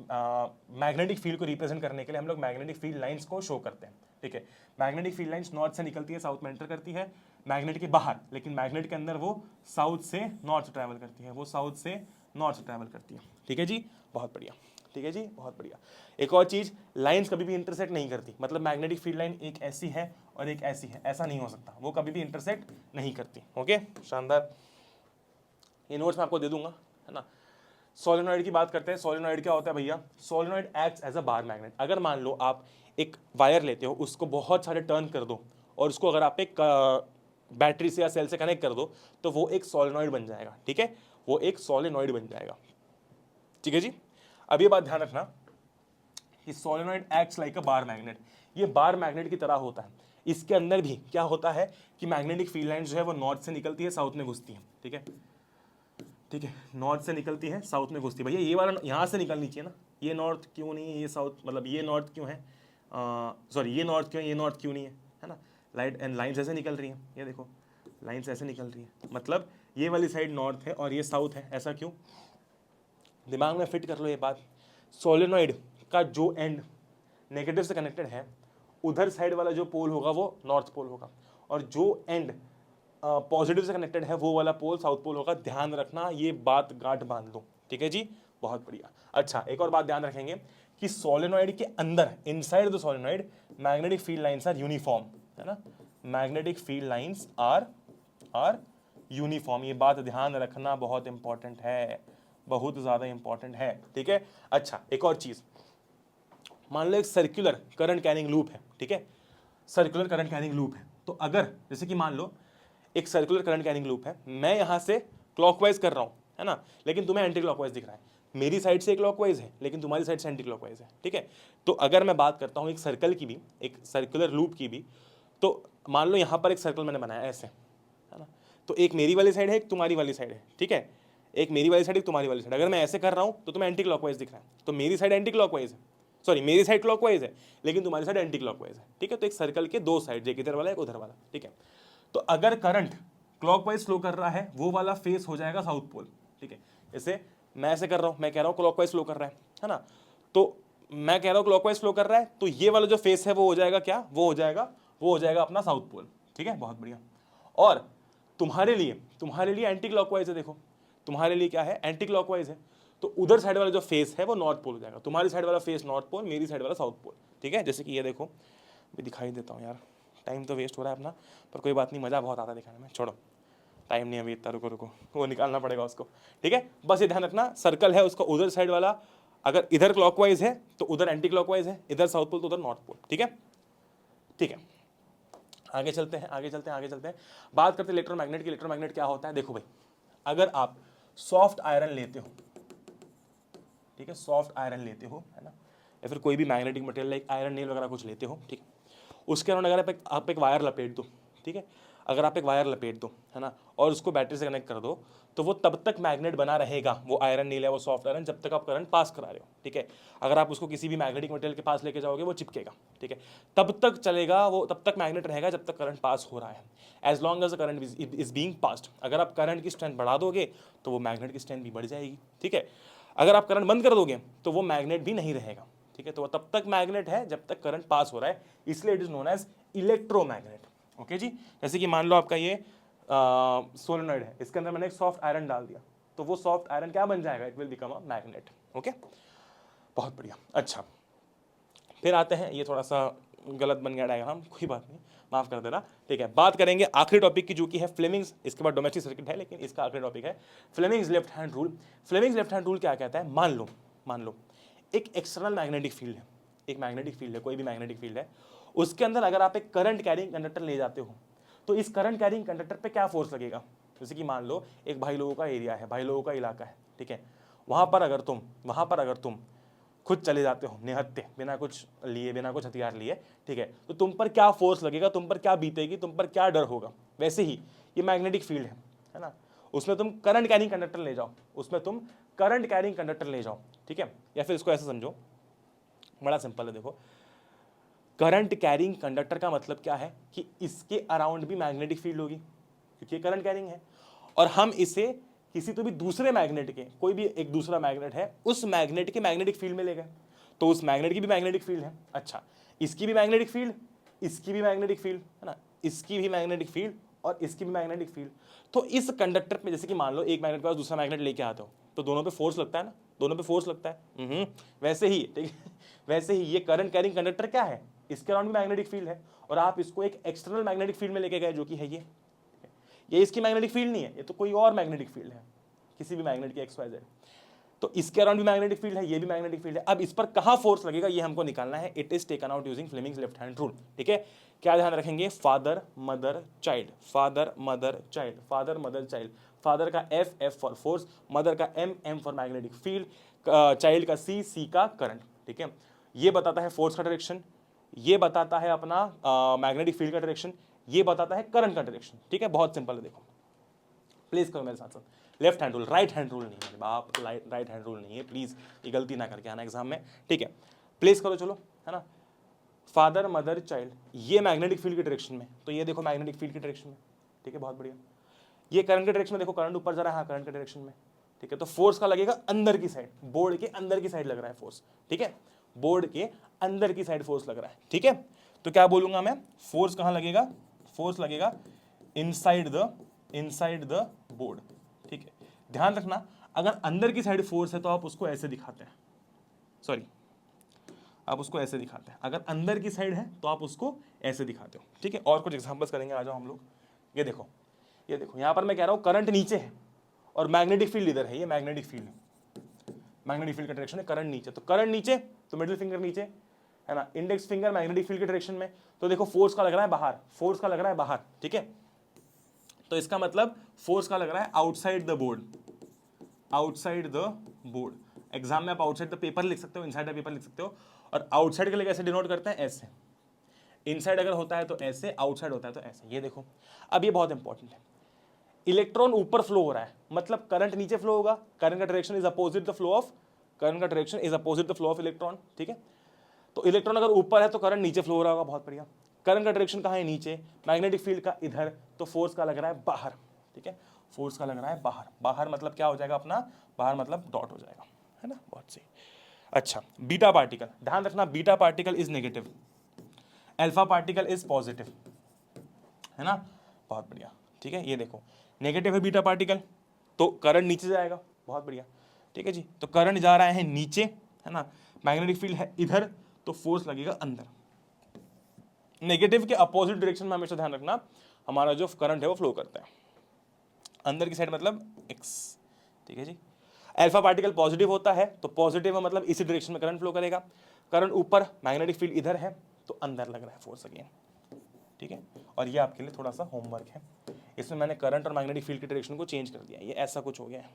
मैग्नेटिक फील्ड को रिप्रेजेंट करने के लिए हम लोग मैग्नेटिक फील्ड लाइंस को शो करते हैं, ठीक है। मैग्नेटिक फील्ड लाइंस नॉर्थ से निकलती है, साउथ में एंटर करती है, मैग्नेट के बाहर, लेकिन मैग्नेट के अंदर वो साउथ से नॉर्थ ट्रैवल करती है, वो साउथ से नॉर्थ ट्रैवल करती है, ठीक है जी, बहुत बढ़िया, ठीक है जी, बहुत बढ़िया। एक और चीज, लाइंस कभी भी इंटरसेक्ट नहीं करती, मतलब मैग्नेटिक फील्ड लाइन एक ऐसी है और एक ऐसी है, ऐसा नहीं हो सकता, वो कभी भी इंटरसेक्ट नहीं करती, ओके, शानदार। ये नोट्स मैं आपको दे दूंगा, है ना। सोलेनॉइड की बात करते हैं। सोलेनॉइड क्या होता है भैया, solenoid acts as a bar magnet. अगर मान लो आप एक वायर लेते हो, उसको बहुत सारे टर्न कर दो, और उसको अगर आप एक बैटरी से या सेल से कनेक्ट कर दो, तो वो एक सोलेनॉइड बन जाएगा, ठीक है, वो एक सोलेनॉइड बन जाएगा, ठीक है जी। अब ये बात ध्यान रखना कि सोलेनॉइड एक्ट्स लाइक अ बार मैग्नेट, ये बार मैग्नेट की तरह होता है। इसके अंदर भी क्या होता है कि मैग्नेटिक फील्ड लाइन जो है वो नॉर्थ से निकलती है, साउथ में घुसती है, ठीक है, ठीक है, नॉर्थ से निकलती है, साउथ में घुसती है। भैया ये वाला यहाँ से निकलनी चाहिए ना, ये नॉर्थ क्यों नहीं है, ये साउथ, मतलब ये नॉर्थ क्यों है, सॉरी ये नॉर्थ क्यों है, ये नॉर्थ क्यों नहीं है ना। लाइट एंड लाइन्स ऐसे निकल रही हैं, ये देखो लाइन्स ऐसे निकल रही है, मतलब ये वाली साइड नॉर्थ है और ये साउथ है, ऐसा क्यों, दिमाग में फिट कर लो ये बात। सोलेनॉइड का जो एंड नेगेटिव से कनेक्टेड है, उधर साइड वाला जो पोल होगा वो नॉर्थ पोल होगा, और जो एंड पॉजिटिव से कनेक्टेड है वो वाला पोल साउथ पोल होगा। ध्यान रखना, ये बात गांठ बांध लो, ठीक है जी, बहुत बढ़िया। अच्छा, एक और बात ध्यान रखेंगे कि सोलेनॉइड के अंदर, inside the solenoid, magnetic field lines are uniform, है ना, magnetic field lines are uniform. ये बात ध्यान रखना, बहुत इंपॉर्टेंट है, बहुत ज़्यादा इंपॉर्टेंट है, ठीक है। अच्छा, एक और चीज़, मान लो एक सर्कुलर करंट कैरिंग लूप है, ठीक है, सर्कुलर करंट कैरिंग लूप है। तो अगर जैसे कि मान लो एक सर्कुलर करंट कैरिंग लूप है, मैं यहाँ से क्लॉकवाइज कर रहा हूँ, है ना, लेकिन तुम्हें एंटी क्लॉकवाइज दिख रहा है, मेरी साइड से क्लॉकवाइज है लेकिन तुम्हारी साइड से एंटी क्लॉकवाइज है, ठीक है। तो अगर मैं बात करता हूँ एक सर्कल की भी, एक सर्कुलर लूप की भी, तो मान लो यहाँ पर एक सर्कल मैंने बनाया ऐसे, है ना, तो एक मेरी वाली साइड है, एक तुम्हारी वाली साइड है, ठीक है, एक मेरी वाली साइड, एक तुम्हारी वाली साइड। अगर मैं ऐसे कर रहा हूँ तो तुम्हें एंटी क्लॉकवाइज दिख रहा है, तो मेरी साइड एंटी क्लॉकवाइज है, सॉरी मेरी साइड क्लॉकवाइज है लेकिन तुम्हारी साइड एंटी क्लॉकवाइज है, ठीक है। तो एक सर्कल के दो साइड, एक इधर वाला एक उधर वाला, ठीक है। तो अगर करंट क्लॉकवाइज फ्लो कर रहा है वो वाला फेस हो जाएगा साउथ पोल, ठीक है। जैसे मैं ऐसे कर रहा हूँ, मैं कह रहा हूँ क्लॉकवाइज फ्लो कर रहा है ना, तो मैं कह रहा हूँ क्लॉकवाइज फ्लो कर रहा है, तो ये वाला जो फेस है वो हो जाएगा क्या, वो हो जाएगा अपना साउथ पोल, ठीक है, बहुत बढ़िया। और तुम्हारे लिए एंटी क्लॉकवाइज है, देखो तुम्हारे लिए क्या है, एंटी क्लॉकवाइज है, तो उधर साइड वाला जो फेस है वो नॉर्थ पोल हो जाएगा, तुम्हारी साइड वाला फेस नॉर्थ पोल, मेरी साइड वाला साउथ पोल, ठीक है। जैसे कि ये देखो, मैं दिखाई देता हूँ यार, टाइम तो वेस्ट हो रहा है अपना, पर कोई बात नहीं, मज़ा बहुत आता है दिखाने में, छोड़ो टाइम नहीं अभी इतना, रुको वो निकालना पड़ेगा उसको, ठीक है। बस ये ध्यान रखना, सर्कल है उसका उधर साइड वाला अगर इधर क्लॉकवाइज है तो उधर एंटी क्लॉकवाइज है, इधर साउथ पोल तो उधर नॉर्थ पोल, ठीक है, ठीक है। आगे चलते हैं, बात करते हैं इलेक्ट्रोमैग्नेट की। इलेक्ट्रोमैग्नेट क्या होता है, देखो भाई, अगर आप सॉफ्ट आयरन लेते हो, ठीक है, सॉफ्ट आयरन लेते हो, है ना, या फिर कोई भी magnetic material like iron nail वगैरह कुछ लेते हो, ठीक है, उसके अराउंड अगर आप एक वायर लपेट दो, ठीक है, अगर आप एक वायर लपेट दो, है ना, और उसको बैटरी से कनेक्ट कर दो, तो वो तब तक मैग्नेट बना रहेगा, वो आयरन नील है, वो सॉफ्ट आयरन, जब तक आप करंट पास करा रहे हो, ठीक है। अगर आप उसको किसी भी मैग्नेटिक मटेरियल के पास लेके जाओगे वो चिपकेगा, ठीक है, तब तक चलेगा वो, तब तक मैग्नेट रहेगा जब तक करंट पास हो रहा है, as long as the current is being passed. अगर आप करंट की स्ट्रेंथ बढ़ा दोगे तो वो मैग्नेट की स्ट्रेंथ भी बढ़ जाएगी, ठीक है। अगर आप करंट बंद कर दोगे तो वो मैग्नेट भी नहीं रहेगा, ठीक है। तो वो तब तक मैग्नेट है जब तक करंट पास हो रहा है, इसलिए it is known as electromagnet, okay जी। जैसे कि मान लो आपका ये सोलेनॉइड है, इसके अंदर मैंने एक सॉफ्ट आयरन डाल दिया, तो वो सॉफ्ट आयरन क्या बन जाएगा, it will become a magnet, okay, बहुत बढ़िया। अच्छा, फिर आते हैं, ये थोड़ा सा गलत बन गया डायग्राम, कोई बात नहीं, माफ कर देना, ठीक है। बात करेंगे आखिरी टॉपिक की जो कि है फ्लेमिंग्स, इसके बाद डोमेस्टिक सर्किट है लेकिन इसका आखिरी टॉपिक है Fleming's left hand rule. Fleming's left hand rule क्या कहता है, मान लो एक एक्सटर्नल मैग्नेटिक फील्ड है, एक मैग्नेटिक फील्ड है, कोई भी मैग्नेटिक फील्ड है, उसके अंदर अगर आप एक करंट कैरिंग कंडक्टर ले जाते हो तो इस करंट कैरिंग कंडक्टर पे क्या फोर्स लगेगा। जैसे कि मान लो एक भाई लोगों का एरिया है, भाई लोगों का इलाका है, ठीक है, वहां पर अगर तुम खुद चले जाते हो निहत्ते, बिना कुछ लिए, बिना कुछ हथियार लिए, ठीक है, तो तुम पर क्या फोर्स लगेगा, तुम पर क्या बीतेगी, तुम पर क्या डर होगा। वैसे ही ये मैग्नेटिक फील्ड है ना, उसमें तुम करंट कैरिंग कंडक्टर ले जाओ, ठीक है। या फिर इसको ऐसे समझो, बड़ा सिंपल है, देखो करंट कैरिंग कंडक्टर का मतलब क्या है कि इसके अराउंड भी मैग्नेटिक फील्ड होगी क्योंकि ये करंट कैरिंग है, और हम इसे किसी तो भी दूसरे मैग्नेट के, कोई भी एक दूसरा मैग्नेट है उस मैग्नेट के मैग्नेटिक फील्ड में ले गए, तो उस मैग्नेट की भी मैग्नेटिक फील्ड है। अच्छा, इसकी भी मैग्नेटिक फील्ड, इसकी भी मैग्नेटिक फील्ड, है ना, इसकी भी मैग्नेटिक फील्ड और इसकी भी मैग्नेटिक फील्ड। तो इस कंडक्टर पे, जैसे कि मान लो एक मैग्नेट के पास दूसरा मैग्नेट लेके आते हो तो दोनों पे फोर्स लगता है ना, दोनों पे फोर्स लगता है। वैसे ही, ठीक है, वैसे ही ये करंट कैरिंग कंडक्टर क्या है, इसके अराउंड भी मैग्नेटिक फील्ड है, और आप इसको एक एक्सटर्नल मैग्नेटिक फील्ड में लेके गए जो कि है ये इसकी मैग्नेटिक फील्ड नहीं है, ये तो कोई और मैग्नेटिक फील्ड है, किसी भी मैग्नेट की XYZ, तो इसके अराउंड भी मैग्नेटिक फील्ड है, ये भी मैग्नेटिक फील्ड है। अब इस पर कहां फोर्स लगेगा ये हमको निकालना है, it is taken out using Fleming's left hand rule, ठीक है। क्या ध्यान रखेंगे, father mother child, father mother child, father mother child, father का F फॉर फोर्स, मदर का M for magnetic field, child का C का करंट, ठीक है। ये बताता है फोर्स का डायरेक्शन, ये बताता है अपना मैग्नेटिक फील्ड का डायरेक्शन, ये बताता है करंट का डायरेक्शन, ठीक है, बहुत सिंपल है। देखो प्लीज करो मेरे साथ साथ, left hand rule, right hand rule नहीं है बाप, राइट हैंड रूल नहीं है, प्लीज ये गलती ना करके आना एग्जाम में, ठीक है। प्लेस करो चलो, है ना, फादर मदर चाइल्ड, ये मैग्नेटिक फील्ड की डायरेक्शन में, तो ये देखो मैग्नेटिक फील्ड की डायरेक्शन में, ठीक है, बहुत बढ़िया। ये करंट के डायरेक्शन में, देखो करंट ऊपर जा रहा है, हाँ करंट के डायरेक्शन में, ठीक है। तो फोर्स का लगेगा अंदर की साइड, बोर्ड के अंदर की साइड लग रहा है फोर्स, ठीक है, बोर्ड के अंदर की साइड फोर्स लग रहा है, ठीक है। तो क्या बोलूंगा मैं, फोर्स कहां लगेगा, फोर्स लगेगा इनसाइड द बोर्ड, ठीक है। ध्यान रखना, अगर अंदर की साइड फोर्स है तो आप उसको ऐसे दिखाते हैं, सॉरी आप उसको ऐसे दिखाते हैं, अगर अंदर की साइड है तो आप उसको ऐसे दिखाते हो, ठीक है। और कुछ एग्जांपल्स करेंगे, आ जाओ हम लोग। ये देखो यहां पर मैं कह रहा हूं करंट नीचे है और मैग्नेटिक फील्ड इधर है, ये मैग्नेटिक फील्ड है, मैग्नेटिक फील्ड का डायरेक्शन है करंट नीचे, तो करंट नीचे तो मिडिल फिंगर नीचे, है ना, इंडेक्स फिंगर मैग्नेटिक फील्ड के डायरेक्शन में, तो देखो फोर्स का लग रहा है बाहर, फोर्स का लग रहा है बाहर, ठीक है। तो इसका मतलब फोर्स का लग रहा है outside the board, outside the board. Exam में आप आउटसाइड द पेपर लिख सकते हो, इनसाइड द पेपर लिख सकते हो, और आउटसाइड के लिए कैसे डिनोट करते हैं, ऐसे, इनसाइड अगर होता है तो ऐसे, आउटसाइड होता है तो ऐसे। ये देखो, अब ये बहुत इंपॉर्टेंट है, इलेक्ट्रॉन ऊपर फ्लो हो रहा है, मतलब करंट नीचे फ्लो होगा, करंट का direction is opposite the flow of, current का direction is opposite the flow of electron, ठीक है। तो इलेक्ट्रॉन अगर ऊपर है तो करंट नीचे फ्लो हो रहा होगा, बहुत बढ़िया। करंट का डायरेक्शन कहाँ है, नीचे, मैग्नेटिक फील्ड का इधर, तो फोर्स का लग रहा है बाहर, ठीक है, फोर्स का लग रहा है बाहर, बाहर मतलब क्या हो जाएगा अपना, बाहर मतलब डॉट हो जाएगा, है ना, बहुत सही। अच्छा, बीटा पार्टिकल, ध्यान रखना beta particle is negative, alpha particle is positive, है ना, बहुत बढ़िया, ठीक है। ये देखो नेगेटिव है बीटा पार्टिकल तो करंट नीचे जाएगा, बहुत बढ़िया, ठीक है जी। तो करंट जा रहा है नीचे, है ना, मैग्नेटिक फील्ड है इधर, तो फोर्स लगेगा अंदर। नेगेटिव के अपोजिट डायरेक्शन में हमेशा ध्यान रखना हमारा जो करंट है वो फ्लो करता है, अंदर की साइड मतलब एक्स, ठीक है जी। अल्फा पार्टिकल पॉजिटिव होता है तो पॉजिटिव है मतलब इसी डायरेक्शन में करंट फ्लो करेगा, करंट ऊपर, मैग्नेटिक फील्ड इधर है तो अंदर लग रहा है फोर्स अगेन, ठीक है। और ये आपके लिए थोड़ा सा होमवर्क है, इसमें मैंने करंट और मैग्नेटिक फील्ड की डायरेक्शन को चेंज कर दिया, ये ऐसा कुछ हो गया है,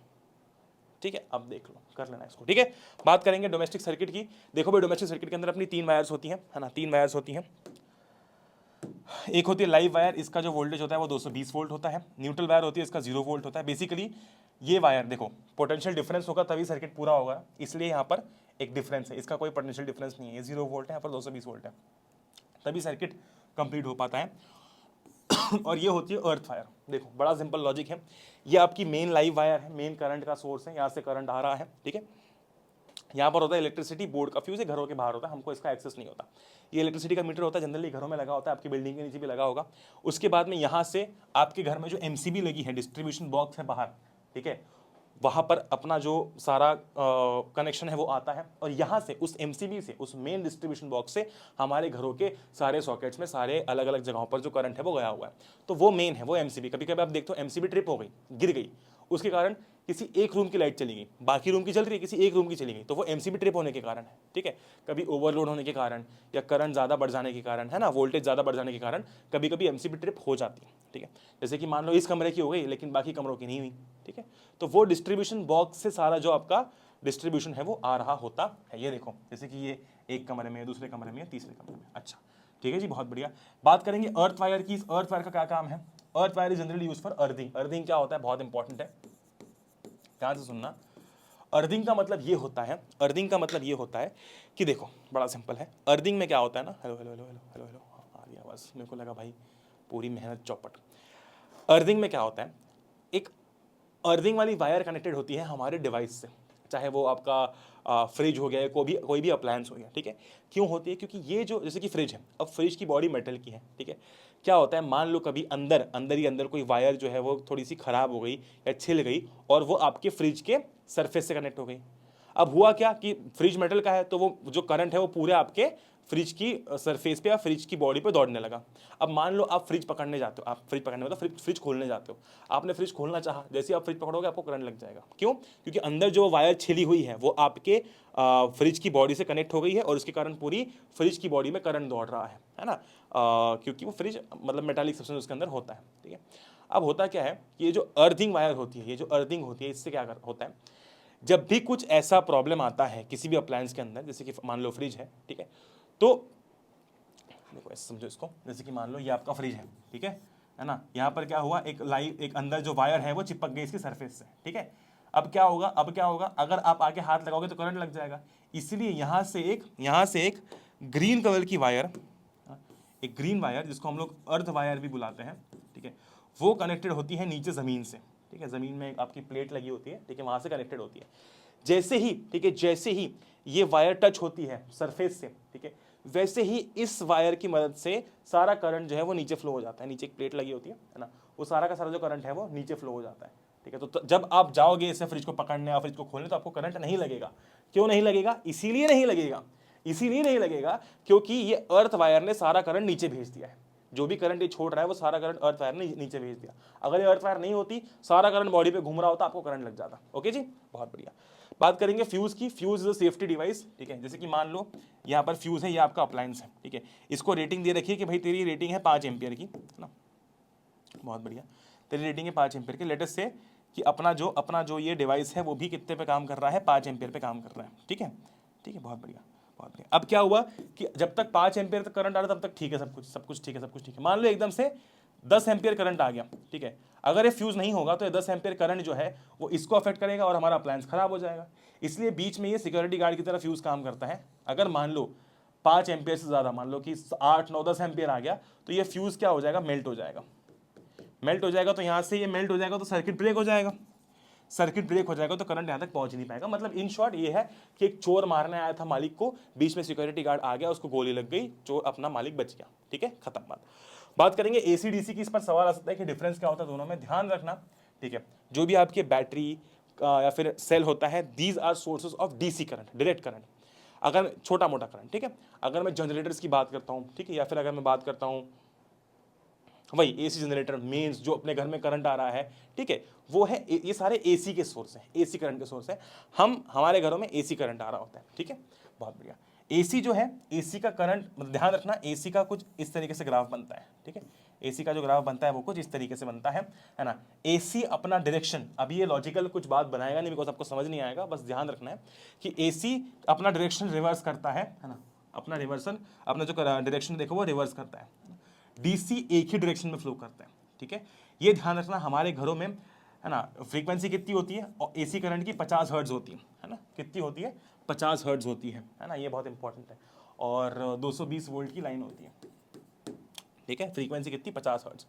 ठीक है। अब देख लो, कर लेना इसको, ठीक है। बात करेंगे डोमेस्टिक सर्किट की। देखो भाई डोमेस्टिक सर्किट के अंदर अपनी 3 वायर्स होती हैं, है ना, 3 वायर्स होती हैं। एक होती है लाइव वायर, इसका जो वोल्टेज होता है वो 220 वोल्ट होता है। न्यूट्रल वायर होती है, इसका 0 वोल्ट होता है। बेसिकली ये वायर देखो पोटेंशियल डिफरेंस होगा तभी सर्किट पूरा होगा, इसलिए यहाँ पर एक डिफरेंस है, इसका कोई पोटेंशियल डिफरेंस नहीं है, ये 0 वोल्ट है, यहाँ पर 220 वोल्ट है, तभी सर्किट कंप्लीट हो पाता है। और ये होती है अर्थ वायर, देखो बड़ा सिंपल लॉजिक है, ये आपकी मेन लाइव वायर है, मेन करंट का सोर्स है, यहाँ से करंट आ रहा है, ठीक है। यहाँ पर होता है इलेक्ट्रिसिटी बोर्ड का फ्यूज है, घरों के बाहर होता है, हमको इसका एक्सेस नहीं होता। ये इलेक्ट्रिसिटी का मीटर होता है, जनरली घरों में लगा होता है, आपकी बिल्डिंग के नीचे भी लगा होगा। उसके बाद में यहाँ से आपके घर में जो एमसीबी लगी है, डिस्ट्रीब्यूशन बॉक्स है बाहर, ठीक है, वहाँ पर अपना जो सारा कनेक्शन है वो आता है, और यहाँ से उस एमसीबी से, उस मेन डिस्ट्रीब्यूशन बॉक्स से हमारे घरों के सारे सॉकेट्स में, सारे अलग अलग जगहों पर जो करंट है वो गया हुआ है। तो वो मेन है, वो एमसीबी। कभी कभी आप देखते हो एमसीबी ट्रिप हो गई, गिर गई, उसके कारण किसी एक रूम की लाइट चली गई, बाकी रूम की चल रही है, किसी एक रूम की चली गई, तो वो एमसीबी ट्रिप होने के कारण है, ठीक है। कभी ओवरलोड होने के कारण या करंट ज़्यादा बढ़ जाने के कारण, है ना, वोल्टेज ज़्यादा बढ़ जाने के कारण कभी कभी एमसीबी ट्रिप हो जाती है, ठीक है। जैसे कि मान लो इस कमरे की हो गई लेकिन बाकी कमरों की नहीं हुई, ठीक है। तो वो डिस्ट्रीब्यूशन बॉक्स से सारा जो आपका डिस्ट्रीब्यूशन है वो आ रहा होता है। ये देखो जैसे कि ये एक कमरे में, दूसरे कमरे में, तीसरे कमरे में, अच्छा ठीक है जी, बहुत बढ़िया। बात करेंगे अर्थ वायर की। इस अर्थ वायर का क्या काम है? Earth wire is generally use for earthing. Earthing क्या होता है, बहुत इंपॉर्टेंट है, ध्यान से सुनना। अर्थिंग का मतलब ये होता है, अर्थिंग का मतलब ये होता है कि देखो बड़ा सिंपल है। अर्थिंग में क्या होता है ना, hello hello hello hello hello hello, आ रही आवाज़, मेरे को लगा भाई पूरी मेहनत चौपट। अर्थिंग में क्या होता है, एक अर्थिंग वाली वायर कनेक्टेड होती है हमारे डिवाइस से, चाहे वो आपका फ्रिज हो गया, कोई भी अप्लायंस हो गया, ठीक है। क्यों होती है? क्योंकि ये जो जैसे कि फ्रिज है, अब फ्रिज की बॉडी मेटल की है, ठीक है। क्या होता है, मान लो कभी अंदर अंदर ही अंदर कोई वायर जो है वो थोड़ी सी खराब हो गई या छिल गई और वो आपके फ्रिज के सरफेस से कनेक्ट हो गई। अब हुआ क्या कि फ्रिज मेटल का है तो वो जो करंट है वो पूरे आपके फ्रिज की सरफेस पे या फ्रिज की बॉडी पे दौड़ने लगा। अब मान लो आप फ्रिज पकड़ने जाते हो, आप फ्रिज पकड़ने मतलब फ्रिज खोलने जाते हो, आपने फ्रिज खोलना चाहा, जैसे ही आप फ्रिज पकड़ोगे आपको करंट लग जाएगा। क्यों? क्योंकि अंदर जो वायर छिली हुई है वो आपके फ्रिज की बॉडी से कनेक्ट हो गई है और उसके कारण पूरी फ्रिज की बॉडी में करंट दौड़ रहा है ना। क्योंकि वो फ्रिज मतलब मेटालिक सब्सटेंस उसके अंदर होता है, ठीक है। अब होता क्या है, ये जो अर्थिंग वायर होती है, ये जो अर्थिंग होती है, इससे क्या होता है, जब भी कुछ ऐसा प्रॉब्लम आता है किसी भी अप्लायंस के अंदर, जैसे कि मान लो फ्रिज है, ठीक है, तो देखो ऐसे समझो इसको, जैसे कि मान लो ये आपका फ्रिज है, ठीक है ना। यहाँ पर क्या हुआ, एक अंदर जो वायर है वो चिपक गई इसकी सरफेस से, ठीक है। अब क्या होगा, अगर आप आगे हाथ लगाओगे तो करंट लग जाएगा। इसलिए यहाँ से एक ग्रीन कलर की वायर, एक ग्रीन वायर जिसको हम लोग अर्थ वायर भी बुलाते हैं, ठीक है, वो कनेक्टेड होती है नीचे ज़मीन से, ठीक है। ज़मीन में एक आपकी प्लेट लगी होती है, ठीक है, वहाँ से कनेक्टेड होती है। जैसे ही, ठीक है, जैसे ही ये वायर टच होती है सरफेस से, ठीक है, वैसे ही इस वायर की मदद से सारा करंट जो है वो नीचे फ्लो हो जाता है। नीचे एक प्लेट लगी होती है ना, वो सारा का सारा जो करंट है वो नीचे फ्लो हो जाता है, ठीक है। तो जब आप जाओगे इसे फ्रिज को पकड़ने या फ्रिज को खोलने तो आपको करंट नहीं लगेगा। क्यों नहीं लगेगा? इसीलिए नहीं लगेगा क्योंकि ये अर्थ वायर ने सारा करंट नीचे भेज दिया है। जो भी करंट ये छोड़ रहा है वो सारा करंट अर्थ वायर ने नीचे भेज दिया। अगर ये अर्थ वायर नहीं होती, सारा करंट बॉडी पे घूम रहा होता, आपको करंट लग जाता। ओके जी, बहुत बढ़िया। बात करेंगे फ्यूज की। Fuse is a safety device, ठीक है। जैसे कि मान लो यहाँ पर फ्यूज है, ये आपका अप्लायंस है, ठीक है। इसको रेटिंग दे रखी है कि भाई तेरी रेटिंग है 5 एम्पियर की, है ना, बहुत बढ़िया, तेरी रेटिंग है 5 एम्पियर की। लेटेस्ट से कि अपना जो ये डिवाइस है वो भी कितने पे काम कर रहा है, 5 एम्पियर पे काम कर रहा है, ठीक है, ठीक है, बहुत बढ़िया, बहुत बढ़िया। अब क्या हुआ कि जब तक 5 एम्पियर तक करंट आ रहा तब तक ठीक है, सब कुछ ठीक है। मान लो एकदम से 10 एम्पियर करंट आ गया, ठीक है। अगर ये फ्यूज़ नहीं होगा तो ये 10 एम्पियर करंट जो है वो इसको अफेक्ट करेगा और हमारा अप्लायंस खराब हो जाएगा। इसलिए बीच में ये सिक्योरिटी गार्ड की तरह फ्यूज़ काम करता है। अगर मान लो 5 एम्पियर से ज़्यादा, मान लो कि 8 9 10 एम्पियर आ गया, तो ये फ्यूज़ क्या हो जाएगा, मेल्ट हो जाएगा। मेल्ट हो जाएगा तो यहाँ से ये मेल्ट हो जाएगा तो सर्किट ब्रेक हो जाएगा। सर्किट ब्रेक हो जाएगा तो करंट यहाँ तक पहुंच नहीं पाएगा। मतलब इन शॉर्ट ये है कि एक चोर मारने आया था मालिक को, बीच में सिक्योरिटी गार्ड आ गया, उसको गोली लग गई, चोर अपना मालिक बच गया। ठीक है, खत्म बात करेंगे एसी डीसी की। इस पर सवाल आ सकता है कि डिफरेंस क्या होता है दोनों में, ध्यान रखना। ठीक है, जो भी आपके बैटरी या फिर सेल होता है, these are sources of DC current, direct current, अगर छोटा मोटा करंट। ठीक है, अगर मैं जनरेटर्स की बात करता हूँ, ठीक है, या फिर अगर मैं बात करता हूँ वही एसी जनरेटर मेंस, जो अपने घर में करंट आ रहा है, ठीक है, वो है, ये सारे एसी के सोर्स हैं, एसी करंट के सोर्स है। हमारे घरों में एसी करंट आ रहा होता है। ठीक है, बहुत बढ़िया। एसी जो है, एसी का करंट, मतलब ध्यान रखना, एसी का कुछ इस तरीके से ग्राफ बनता है। ठीक है, एसी का जो ग्राफ बनता है वो कुछ इस तरीके से बनता है ना। एसी अपना डायरेक्शन, अभी ये लॉजिकल कुछ बात बनाएगा नहीं, बिकॉज आपको समझ नहीं आएगा, बस ध्यान रखना है कि एसी अपना डायरेक्शन रिवर्स करता है ना, अपना रिवर्सल, अपना जो डायरेक्शन देखो वो रिवर्स करता है। डीसी एक ही डायरेक्शन में फ्लो करता है। ठीक है, ये ध्यान रखना। हमारे घरों में, है ना, फ्रीक्वेंसी कितनी होती है, और एसी करंट की 50 हर्ट्ज होती है ना, कितनी होती है, 50 हर्ट्ज होती है ना, ये बहुत इंपॉर्टेंट है। और 220 वोल्ट की लाइन होती है। ठीक है, फ्रीक्वेंसी कितनी, 50 हर्ट्ज।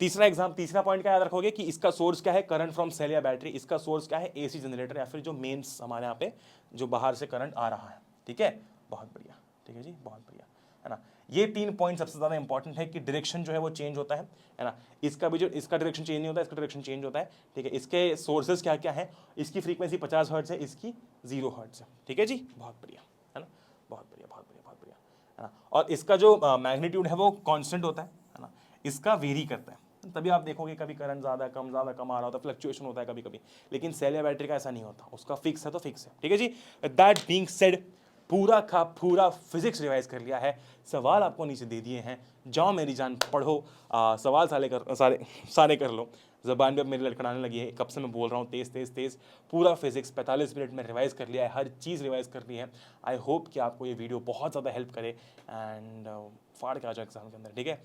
तीसरा पॉइंट क्या याद रखोगे कि इसका सोर्स क्या है, करंट फ्रॉम सेल या बैटरी। इसका सोर्स क्या है, एसी जनरेटर, या फिर जो मेंस हमारे यहाँ पे जो बाहर से करंट आ रहा है। ठीक है, बहुत बढ़िया। ठीक है जी, बहुत बढ़िया, है ना। ये 3 पॉइंट सबसे ज्यादा इंपॉर्टेंट है कि डायरेक्शन जो है वो चेंज होता है ना। इसका भी जो, इसका डायरेक्शन चेंज नहीं होता है, इसका डायरेक्शन चेंज होता है। ठीक है, इसके सोर्सेज क्या क्या है, इसकी फ्रीक्वेंसी 50 हर्ट्ज है, इसकी 0 हर्ट्ज है। ठीक है जी, बहुत बढ़िया, है ना, बहुत बढ़िया, बहुत बढ़िया, बहुत बढ़िया, है ना। और इसका जो मैग्नीट्यूड है वो कांस्टेंट होता है ना, इसका वेरी करता है। तभी आप देखोगे कभी करंट ज़्यादा कम आ रहा होता है, फ्लक्चुएशन होता है कभी कभी, लेकिन सेल या बैटरी का ऐसा नहीं होता, उसका फिक्स है तो फिक्स है। ठीक है जी, दैट बीइंग सेड, पूरा का पूरा फिजिक्स रिवाइज कर लिया है, सवाल आपको नीचे दे दिए हैं, जाओ मेरी जान पढ़ो, सवाल सारे कर लो। ज़बान भी अब मेरी लड़खड़ाने लगी है, कब से मैं बोल रहा हूँ तेज़। पूरा फिजिक्स 45 मिनट में रिवाइज़ कर लिया है, हर चीज़ रिवाइज़ कर ली है। आई होप कि आपको ये वीडियो बहुत ज़्यादा हेल्प करे, एंड फाड़ के आ जाओ एग्जाम के अंदर। ठीक है,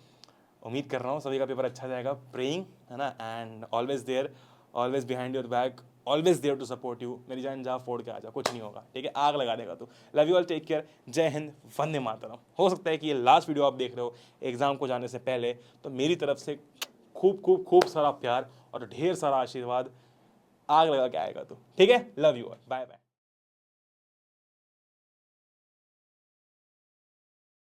उम्मीद कर रहा हूँ सभी का पेपर अच्छा जाएगा, प्रेइंग, है ना, and always there, always behind your back, always there to support you. मेरी जान जा, फोड़ के आ जा, कुछ नहीं होगा। ठीक है, आग लगा देगा तू। Love you all, take care, जय हिंद, वंदे मातरम। हो सकता है कि ये लास्ट वीडियो आप देख रहे हो एग्जाम को जाने से पहले, तो मेरी तरफ से खूब सारा प्यार और ढेर सारा आशीर्वाद आग लगा के आएगा तू। ठीक है, love you all, bye bye.